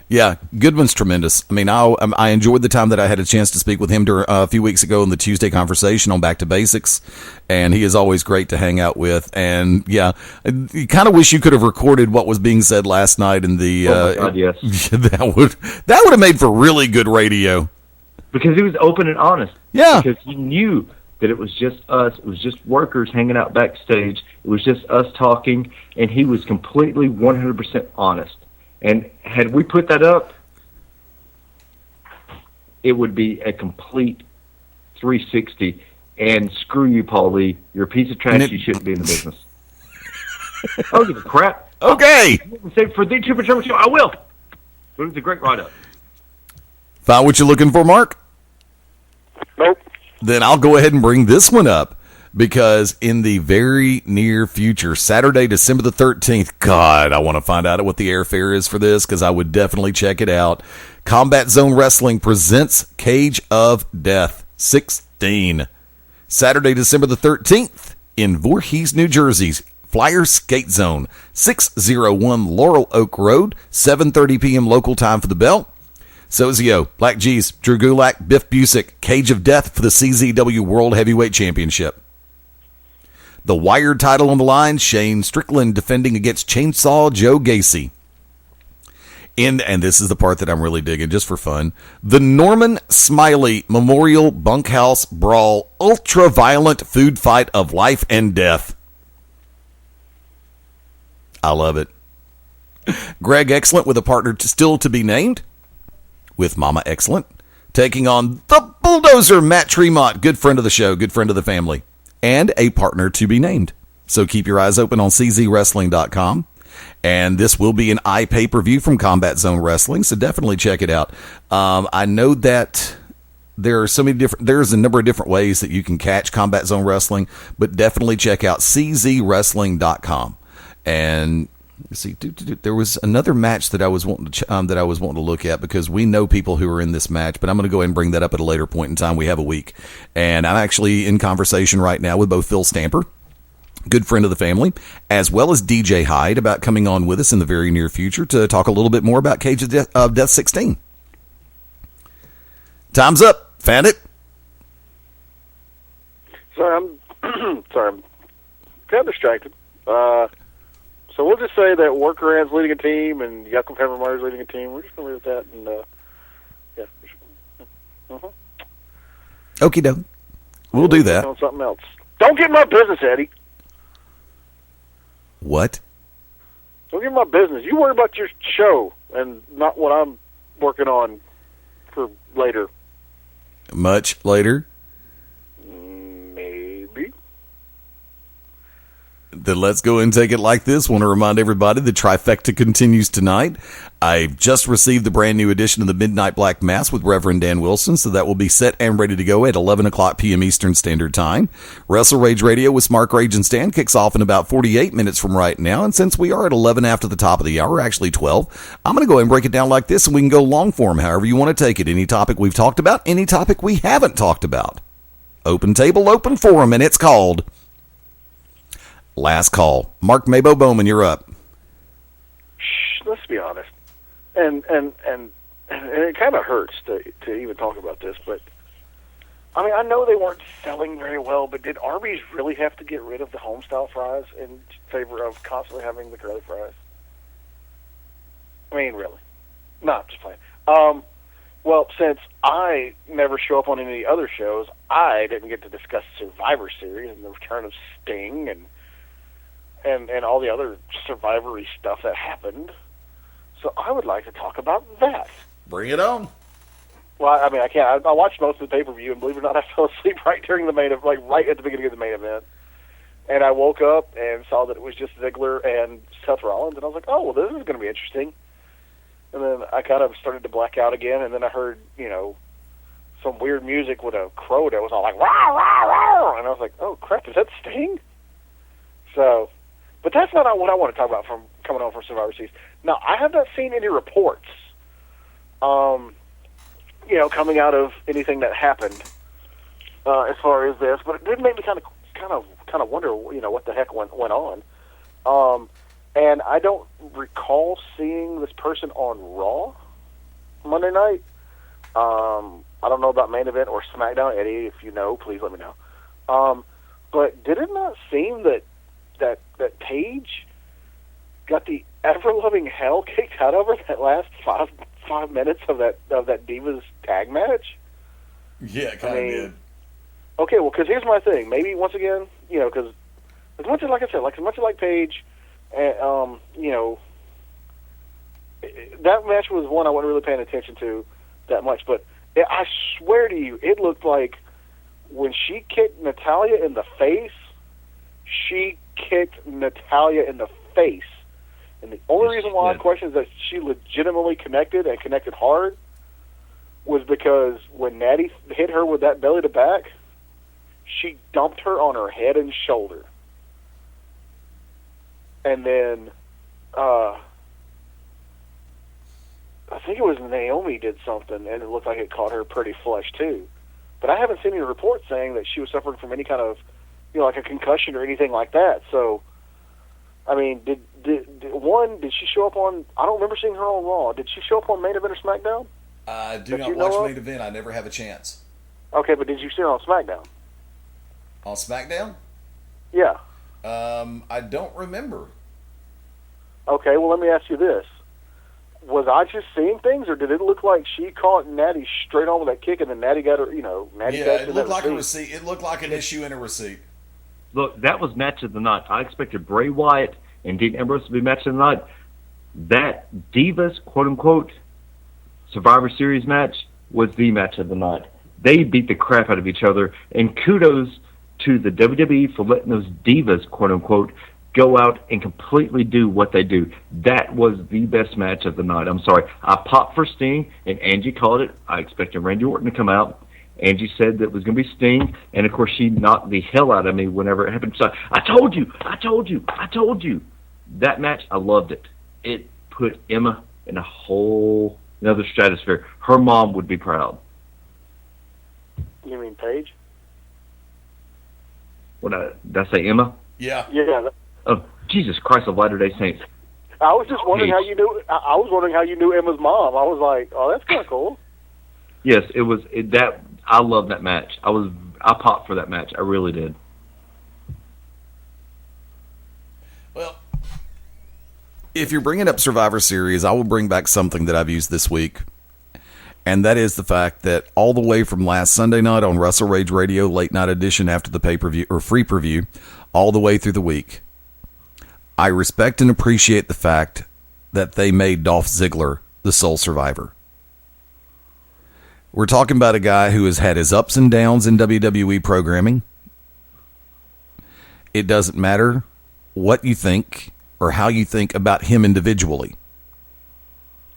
Yeah, Goodman's tremendous. I enjoyed the time that I had a chance to speak with him a few weeks ago in the Tuesday conversation on Back to Basics, and he is always great to hang out with. And yeah, you kind of wish you could have recorded what was being said last night in the. Oh my God, yes. That would have made for really good radio. Because he was open and honest. Yeah. Because he knew that it was just us. It was just workers hanging out backstage. It was just us talking, and he was completely 100% honest. And had we put that up, it would be a complete 360. And screw you, Paul Lee. You're a piece of trash. You shouldn't be in the business. I don't give a crap. Okay. For the Super Turbo Show, I will. But it was a great write-up. Found what you're looking for, Mark? Nope. Then I'll go ahead and bring this one up. Because in the very near future, Saturday, December the 13th, God, I want to find out what the airfare is for this because I would definitely check it out. Combat Zone Wrestling presents Cage of Death 16. Saturday, December the 13th in Voorhees, New Jersey's Flyer Skate Zone, 601 Laurel Oak Road, 7:30 p.m. local time for the bell. Sozio, Black G's, Drew Gulak, Biff Busick, Cage of Death for the CZW World Heavyweight Championship. The Wired title on the line, Shane Strickland defending against Chainsaw Joe Gacy. And this is the part that I'm really digging, just for fun. The Norman Smiley Memorial Bunkhouse Brawl Ultra-Violent Food Fight of Life and Death. I love it. Greg Excellent with a partner still to be named, with Mama Excellent, taking on the Bulldozer Matt Tremont, good friend of the show, good friend of the family. And a partner to be named. So keep your eyes open on czwrestling.com. And this will be an pay-per-view from Combat Zone Wrestling, so definitely check it out. I know that there's a number of different ways that you can catch Combat Zone Wrestling, but definitely check out czwrestling.com. And see, there was another match that I was wanting to look at because we know people who are in this match, but I'm going to go ahead and bring that up at a later point in time. We have a week, and I'm actually in conversation right now with both Phil Stamper, good friend of the family, as well as DJ Hyde about coming on with us in the very near future to talk a little bit more about Cage of Death 16. Time's up. Found it. Sorry, I'm kind of distracted. So we'll just say that Worker Ants leading a team and Yaakov Hammermeyer's leading a team. We're just going to leave it at that. And, yeah. Uh-huh. Okie doke. We'll do that. On something else. Don't get in my business, Eddie. What? Don't get in my business. You worry about your show and not what I'm working on for later. Much later? Maybe. Then let's go and take it like this. Want to remind everybody the trifecta continues tonight. I've just received the brand new edition of the Midnight Black Mass with Reverend Dan Wilson, so that will be set and ready to go at 11 o'clock p.m. Eastern Standard Time. Wrestle Rage Radio with Smart Rage and Stan kicks off in about 48 minutes from right now, and since we are at 11 after the top of the hour, actually 12, I'm going to go ahead and break it down like this, and we can go long form however you want to take it. Any topic we've talked about, any topic we haven't talked about. Open table, open forum, and it's called Last Call. Mark MaBo Bowman, you're up. Let's be honest, and it kind of hurts to even talk about this, but I mean, I know they weren't selling very well, but did Arby's really have to get rid of the home-style fries in favor of constantly having the curly fries? I mean, really? No, I'm just playing. Well, since I never show up on any other shows, I didn't get to discuss Survivor Series and the return of Sting and all the other Survivor-y stuff that happened. So I would like to talk about that. Bring it on. Well, I mean, I can't. I watched most of the pay-per-view, and believe it or not, I fell asleep right during the main event, like right at the beginning of the main event. And I woke up and saw that it was just Ziggler and Seth Rollins, and I was like, oh, well, this is going to be interesting. And then I kind of started to black out again, and then I heard, some weird music with a crow that was all like, rah, rah, rah, and I was like, oh, crap, is that Sting? So, but that's not what I want to talk about from coming on from Survivor Series. Now, I have not seen any reports, coming out of anything that happened as far as this, but it did make me kind of wonder, what the heck went on. And I don't recall seeing this person on Raw Monday night. I don't know about main event or SmackDown. Eddie, if you know, please let me know. But did it not seem that Paige got the ever-loving hell kicked out of her that last five minutes of that Divas tag match? Yeah, it kind of did. Okay, well, because here's my thing. Maybe once again, because as much as, like I said, as much as like Paige, that match was one I wasn't really paying attention to that much. But I swear to you, it looked like when she kicked Natalya in the face, she kicked Natalya in the face. And the only reason why I question is that she legitimately connected and connected hard was because when Natty hit her with that belly to back, she dumped her on her head and shoulder. And then I think it was Naomi did something, and it looked like it caught her pretty flush too. But I haven't seen any reports saying that she was suffering from any kind of, like a concussion or anything like that. So, I mean, did she show up on? I don't remember seeing her on Raw. Did she show up on Main Event or SmackDown? I do not watch Main Event. I never have a chance. Okay, but did you see her on SmackDown? On SmackDown? Yeah. I don't remember. Okay, well, let me ask you this. Was I just seeing things, or did it look like she caught Natty straight on with that kick, and then Natty got her, Natty got it looked like a receipt. It looked like an issue in a receipt. Look, that was match of the night. I expected Bray Wyatt and Dean Ambrose to be match of the night. That Divas, quote-unquote, Survivor Series match was the match of the night. They beat the crap out of each other, and kudos to the WWE for letting those Divas, quote-unquote, go out and completely do what they do. That was the best match of the night. I'm sorry. I popped for Sting, and Angie called it. I expected Randy Orton to come out. Angie said that it was going to be Sting, and of course she knocked the hell out of me whenever it happened. So I told you. That match, I loved it. It put Emma in a whole another stratosphere. Her mom would be proud. You mean Paige? Did I say Emma? Yeah. Yeah. Oh, Jesus Christ of Latter-day Saints. I was just wondering how you knew. I was wondering how you knew Emma's mom. I was like, oh, that's kind of cool. Yes, it was. I love that match. I popped for that match. I really did. Well, if you're bringing up Survivor Series, I will bring back something that I've used this week, and that is the fact that all the way from last Sunday night on Wrestle Rage Radio, late night edition after the pay-per-view or free preview, all the way through the week, I respect and appreciate the fact that they made Dolph Ziggler the sole survivor. We're talking about a guy who has had his ups and downs in WWE programming. It doesn't matter what you think or how you think about him individually.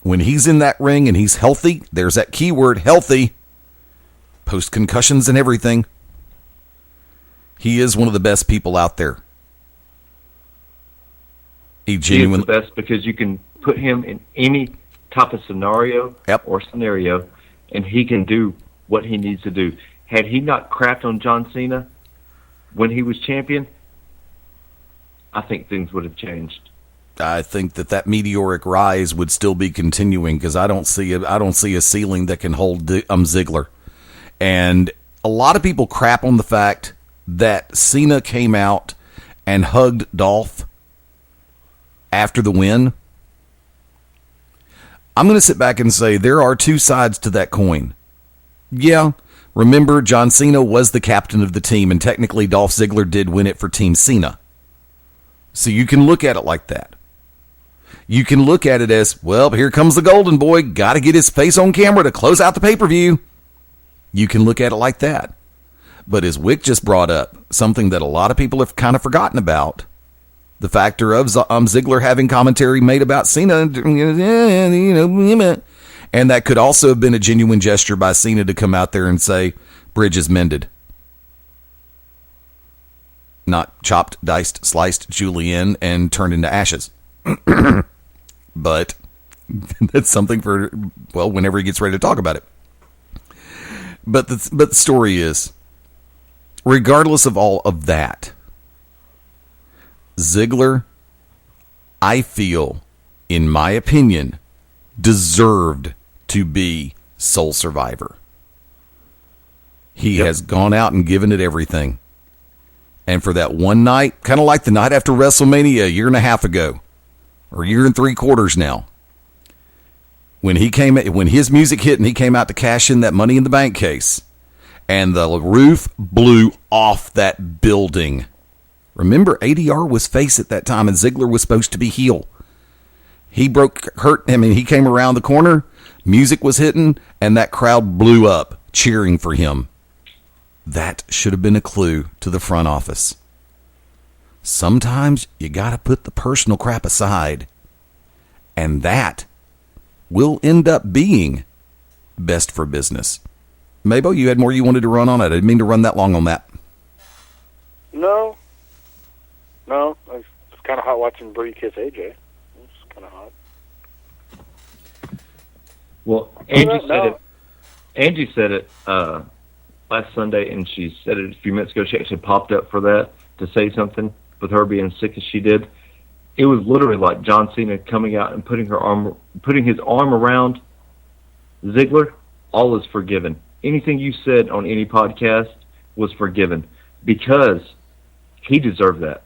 When he's in that ring and he's healthy, there's that keyword, healthy, post-concussions and everything. He is one of the best people out there. He is the best because you can put him in any type of scenario and he can do what he needs to do. Had he not crapped on John Cena when he was champion, I think things would have changed. I think that meteoric rise would still be continuing because I don't see a ceiling that can hold Ziggler. And a lot of people crap on the fact that Cena came out and hugged Dolph after the win. I'm going to sit back and say there are two sides to that coin. Yeah, remember John Cena was the captain of the team, and technically Dolph Ziggler did win it for Team Cena. So you can look at it like that. You can look at it as, well, here comes the golden boy, got to get his face on camera to close out the pay-per-view. You can look at it like that. But as Wick just brought up, something that a lot of people have kind of forgotten about, the factor of Ziggler having commentary made about Cena, and that could also have been a genuine gesture by Cena to come out there and say, bridge is mended. Not chopped, diced, sliced julienne and turned into ashes. But that's something for, well, whenever he gets ready to talk about it. But the story is, regardless of all of that, Ziggler, I feel, in my opinion, deserved to be sole survivor. He has gone out and given it everything. And for that one night, kind of like the night after WrestleMania a year and a half ago, or a year and 3/4 now, when his music hit and he came out to cash in that Money in the Bank case, and the roof blew off that building. Remember, ADR was face at that time, and Ziggler was supposed to be heel. He he came around the corner, music was hitting, and that crowd blew up, cheering for him. That should have been a clue to the front office. Sometimes you got to put the personal crap aside, and that will end up being best for business. MaBo, you had more you wanted to run on it. I didn't mean to run that long on that. No, it's kind of hot watching Bree kiss AJ. It's kind of hot. Well, Angie said it last Sunday, and she said it a few minutes ago. She actually popped up for that to say something with her being sick as she did. It was literally like John Cena coming out and putting his arm around Ziggler. All is forgiven. Anything you said on any podcast was forgiven because he deserved that.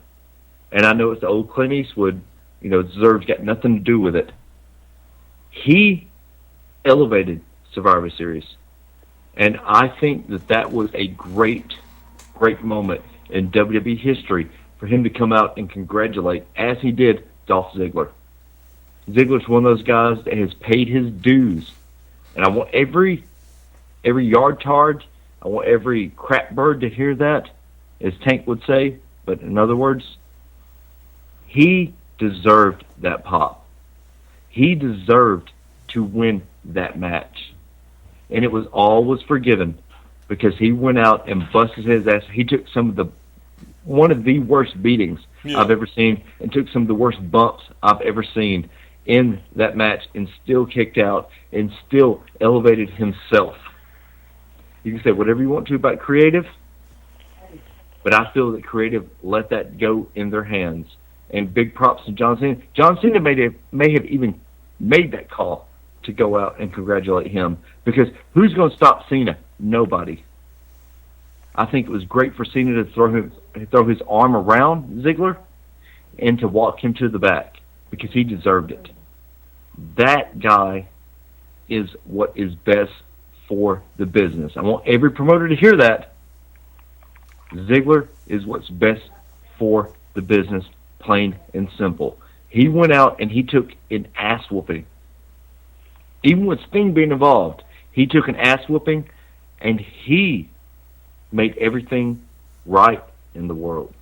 And I know it's the old Clint Eastwood, deserves, got nothing to do with it. He elevated Survivor Series. And I think that was a great, great moment in WWE history for him to come out and congratulate, as he did, Dolph Ziggler. Ziggler's one of those guys that has paid his dues. And I want every yard tard, I want every crap bird to hear that, as Tank would say. But in other words, he deserved that pop. He deserved to win that match. And it was always forgiven because he went out and busted his ass. He took one of the worst beatings I've ever seen and took some of the worst bumps I've ever seen in that match and still kicked out and still elevated himself. You can say whatever you want to about creative, but I feel that creative let that go in their hands. And big props to John Cena. John Cena may have even made that call to go out and congratulate him, because who's going to stop Cena? Nobody. I think it was great for Cena to throw his arm around Ziggler and to walk him to the back because he deserved it. That guy is what is best for the business. I want every promoter to hear that. Ziggler is what's best for the business, plain and simple. He went out and he took an ass whooping. Even with Sting being involved, he took an ass whooping and he made everything right in the world.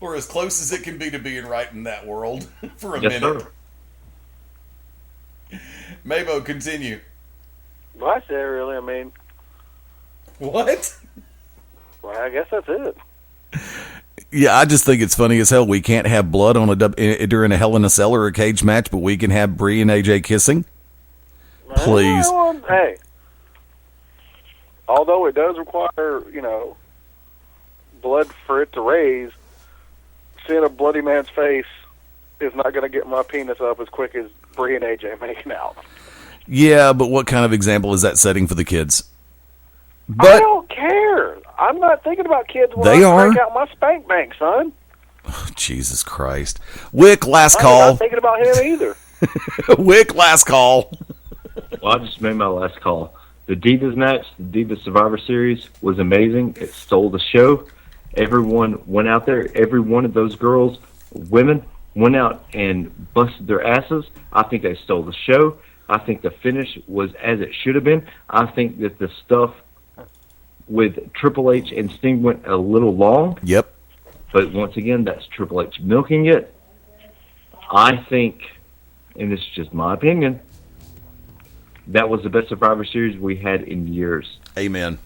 We're as close as it can be to being right in that world for a Yes, minute. sir. MaBo, continue. Well, that's it, really. I mean, what? Well, I guess that's it. Yeah, I just think it's funny as hell. We can't have blood on during a Hell in a Cell or a cage match, but we can have Bree and AJ kissing. Please. Well, hey, although it does require, blood for it to raise, seeing a bloody man's face is not going to get my penis up as quick as Bree and AJ making out. Yeah, but what kind of example is that setting for the kids? I But don't care. I'm not thinking about kids when They I are. break out my spank bank, son. Jesus Christ. Wick, last I'm call. not thinking about him either. Wick, last call. Well, I just made my last call. The Divas match, the Divas Survivor Series, was amazing. It stole the show. Everyone went out there. Every one of those girls, women, went out and busted their asses. I think they stole the show. I think the finish was as it should have been. I think that the stuff with Triple H and Sting went a little long. Yep. But once again, that's Triple H milking it. I think, and this is just my opinion, that was the best Survivor Series we had in years. Amen.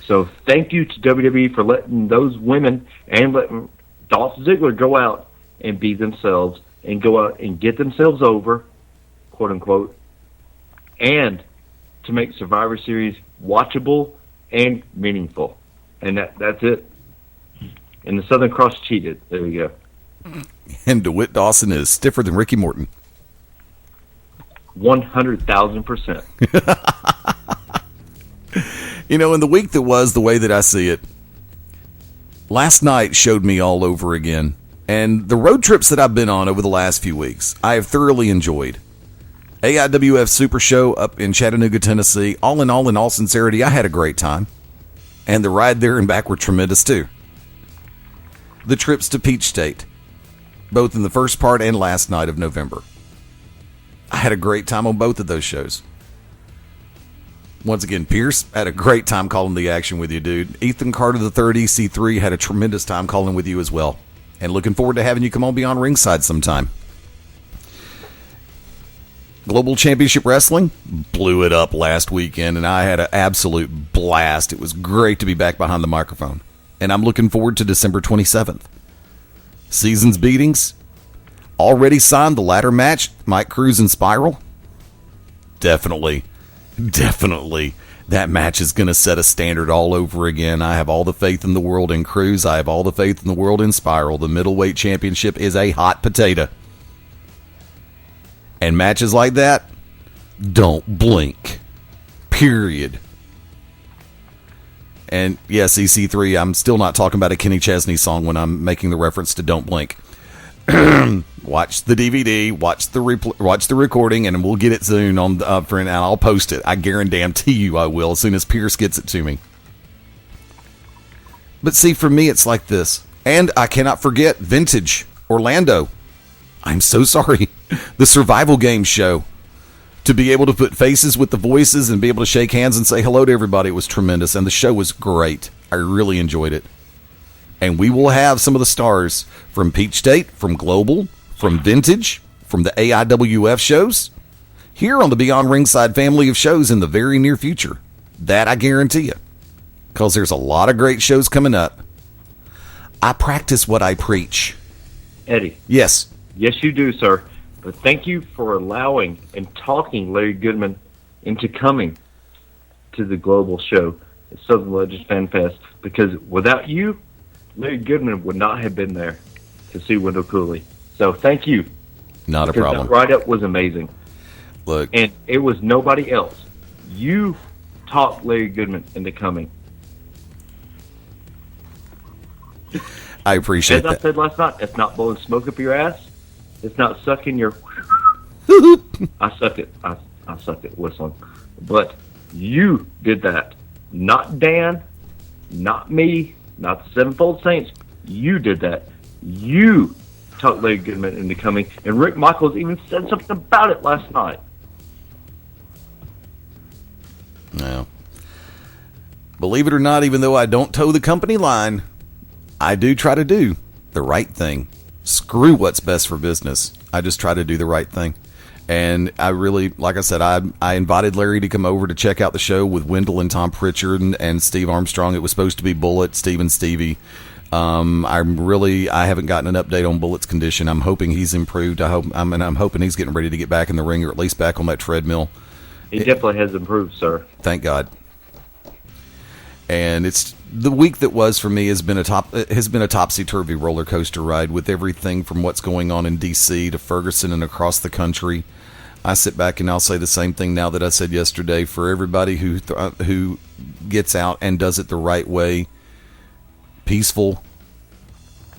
So thank you to WWE for letting those women and letting Dolph Ziggler go out and be themselves and go out and get themselves over, quote unquote, and to make Survivor Series watchable and meaningful. And that's it. And the Southern Cross cheated. There we go. And DeWitt Dawson is stiffer than Ricky Morton. 100,000%. In the week that was, the way that I see it, last night showed me all over again. And the road trips that I've been on over the last few weeks, I have thoroughly enjoyed. AIWF Super Show up in Chattanooga, Tennessee. All in all sincerity, I had a great time. And the ride there and back were tremendous too. The trips to Peach State, both in the first part and last night of November. I had a great time on both of those shows. Once again, Pierce had a great time calling the action with you, dude. Ethan Carter III, EC3, had a tremendous time calling with you as well. And looking forward to having you come on Beyond Ringside sometime. Global Championship Wrestling blew it up last weekend, and I had an absolute blast. It was great to be back behind the microphone. And I'm looking forward to December 27th. Seasons beatings. Already signed the ladder match, Mike Cruz and Spiral. Definitely. That match is going to set a standard all over again. I have all the faith in the world in Cruz. I have all the faith in the world in Spiral. The middleweight championship is a hot potato. And matches like that, don't blink. Period. And yes, EC3, I'm still not talking about a Kenny Chesney song when I'm making the reference to Don't Blink. Watch the DVD, watch the recording, and we'll get it soon on and I'll post it. I guarantee you I will as soon as Pierce gets it to me. But see, for me, it's like this. And I cannot forget Vintage Orlando. I'm so sorry. The Survival Games show. To be able to put faces with the voices and be able to shake hands and say hello to everybody was tremendous. And the show was great. I really enjoyed it. And we will have some of the stars from Peach State, from Global, from Vintage, from the AIWF shows here on the Beyond Ringside family of shows in the very near future. That I guarantee you. Because there's a lot of great shows coming up. I practice what I preach. Eddie. Yes. Yes, you do, sir. But thank you for allowing and talking Larry Goodman into coming to the Global show at Southern Legends Fan Fest. Because without you, Larry Goodman would not have been there to see Wendell Cooley. So thank you. Not a problem. That write-up was amazing. Look. And it was nobody else. You talked Larry Goodman into coming. I appreciate As that. I said last night, it's not blowing smoke up your ass. It's not sucking your... I sucked it. I sucked it whistling. But you did that. Not Dan, not me, not the Sevenfold Saints. You did that. You talked Larry Goodman into coming. And Rick Michaels even said something about it last night. No. Believe it or not, even though I don't toe the company line, I do try to do the right thing. Screw what's best for business. I just try to do the right thing. And I really, like I said, I invited Larry to come over to check out the show with Wendell and Tom Pritchard and Steve Armstrong. It was supposed to be Bullet, Steve and Stevie. I haven't gotten an update on Bullet's condition. I'm hoping he's improved. I'm hoping he's getting ready to get back in the ring, or at least back on that treadmill. He definitely has improved, sir. Thank God. And it's the week that was for me has been a topsy-turvy roller coaster ride, with everything from what's going on in D.C. to Ferguson and across the country. I sit back and I'll say the same thing now that I said yesterday. For everybody who gets out and does it the right way, peaceful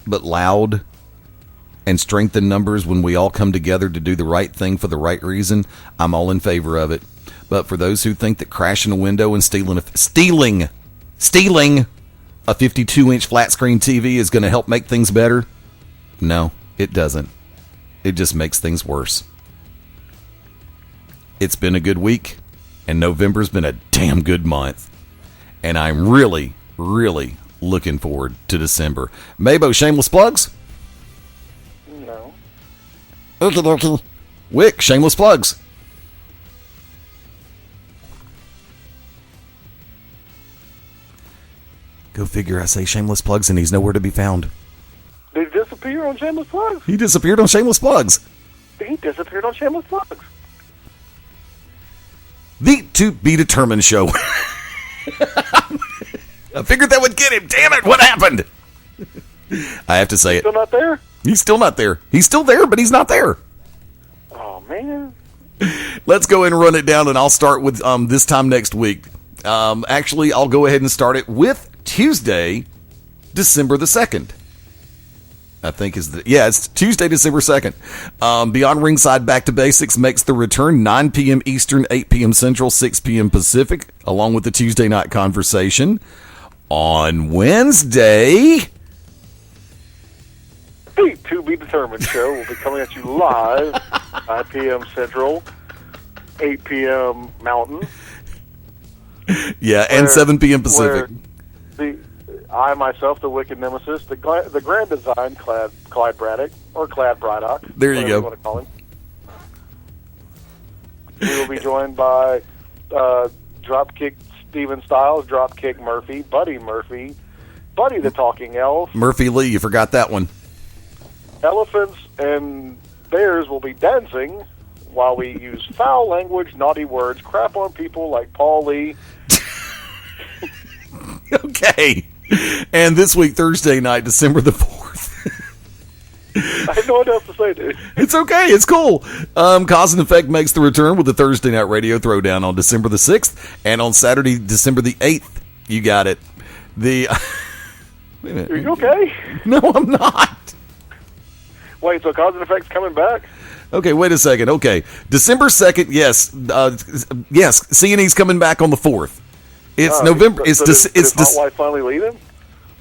but loud, and strength in numbers when we all come together to do the right thing for the right reason, I'm all in favor of it. But for those who think that crashing a window and stealing a 52-inch flat screen TV is going to help make things better, no, it doesn't. It just makes things worse. It's been a good week, and November's been a damn good month. And I'm really, really looking forward to December. MaBo, shameless plugs? No. Okie dokie. Wick, shameless plugs? Go figure, I say shameless plugs and he's nowhere to be found. Did he disappear on Shameless Plugs? He disappeared on shameless plugs. He disappeared on Shameless Plugs. The To Be Determined show. I figured that would get him. Damn it, what happened? I have to say it. Still not there? He's still not there. He's still there, but he's not there. Oh, man. Let's go ahead and run it down, and I'll start with this time next week. Actually, I'll go ahead and start it with Tuesday, December the 2nd. I think it's Tuesday, December 2nd. Beyond Ringside Back to Basics makes the return, 9 p.m. Eastern, 8 p.m. Central, 6 p.m. Pacific, along with the Tuesday night conversation. On Wednesday, The To Be Determined show will be coming at you live, 5 p.m. Central, 8 p.m. Mountain. Yeah, and 7 p.m. Pacific. I, myself, the Wicked Nemesis, the Grand Design, Clyde Braddock, or Clad Braddock. There you go. You want to call him. We will be joined by Dropkick Steven Styles, Dropkick Murphy, Buddy the Talking Elf. Murphy Lee, you forgot that one. Elephants and bears will be dancing while we use foul language, naughty words, crap on people like Paul Lee. Okay. And this week, Thursday night, December the 4th. I have no one else to say, dude. It's okay. It's cool. Cause and Effect makes the return with the Thursday night radio throwdown on December the 6th. And on Saturday, December the 8th. You got it. Wait a minute. Are you okay? No, I'm not. Wait, so Cause and Effect's coming back? Okay, wait a second. Okay. December 2nd, yes. Yes, C&E's coming back on the 4th. It's November. Did Hot Wife finally leave him?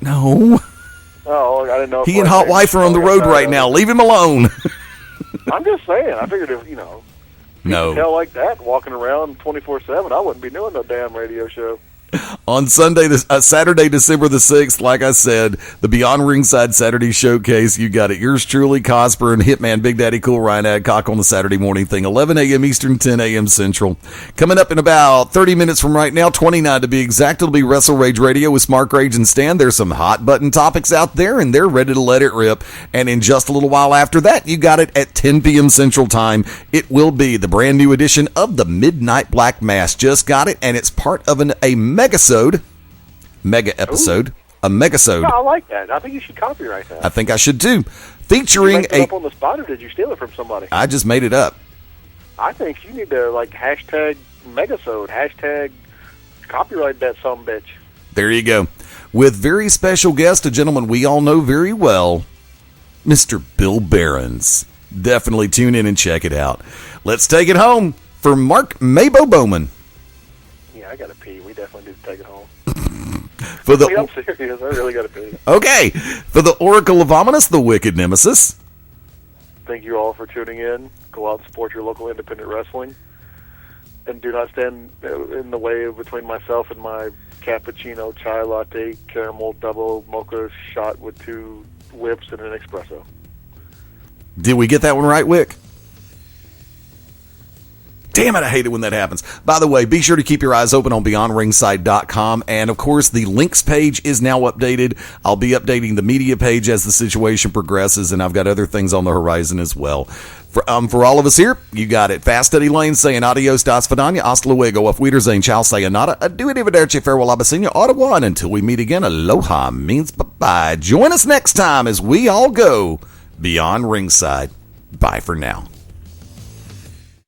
No. Oh, I didn't know. He and Hot Wife are on the road right now. Leave him alone. I'm just saying. I figured if, no. Hell like that, walking around 24/7, I wouldn't be doing no damn radio show. On Saturday, December the 6th, like I said, the Beyond Ringside Saturday Showcase. You got it. Yours truly, Cosper and Hitman Big Daddy Cool Ryan Adcock on the Saturday morning thing, 11 a.m. Eastern, 10 a.m. Central. Coming up in about 30 minutes from right now, 29 to be exact, it'll be Wrestle Rage Radio with Smart Rage and Stan. There's some hot button topics out there, and they're ready to let it rip. And in just a little while after that, you got it at 10 p.m. Central Time. It will be the brand new edition of the Midnight Black Mass. Just got it, and it's part of a mega episode. A megasode. Yeah, I like that. I think you should copyright that. I think I should too. Featuring did you make it up on the spot, or did you steal it from somebody? I just made it up. I think you need to hashtag megasode, copyright that sumbitch. There you go. With very special guest, a gentleman we all know very well, Mr. Bill Behrens. Definitely tune in and check it out. Let's take it home for Mark MaBo Bowman. Yeah, I gotta pee. We definitely need to take it home. I'm serious. I really gotta pee. Okay. For the Oracle of Ominous, the Wicked Nemesis. Thank you all for tuning in. Go out and support your local independent wrestling. And do not stand in the way between myself and my cappuccino, chai latte, caramel, double mocha shot with 2 whips and an espresso. Did we get that one right, Wick? Damn it, I hate it when that happens. By the way, be sure to keep your eyes open on BeyondRingside.com. And, of course, the links page is now updated. I'll be updating the media page as the situation progresses, and I've got other things on the horizon as well. For all of us here, you got it. Fast Eddie Layne saying adios, das vidania, hasta luego, auf Wiedersehen, ciao, sayonara, adieu, arrivederci, farewell, abasinia, au revoir, and until we meet again, aloha means bye-bye. Join us next time as we all go Beyond Ringside. Bye for now.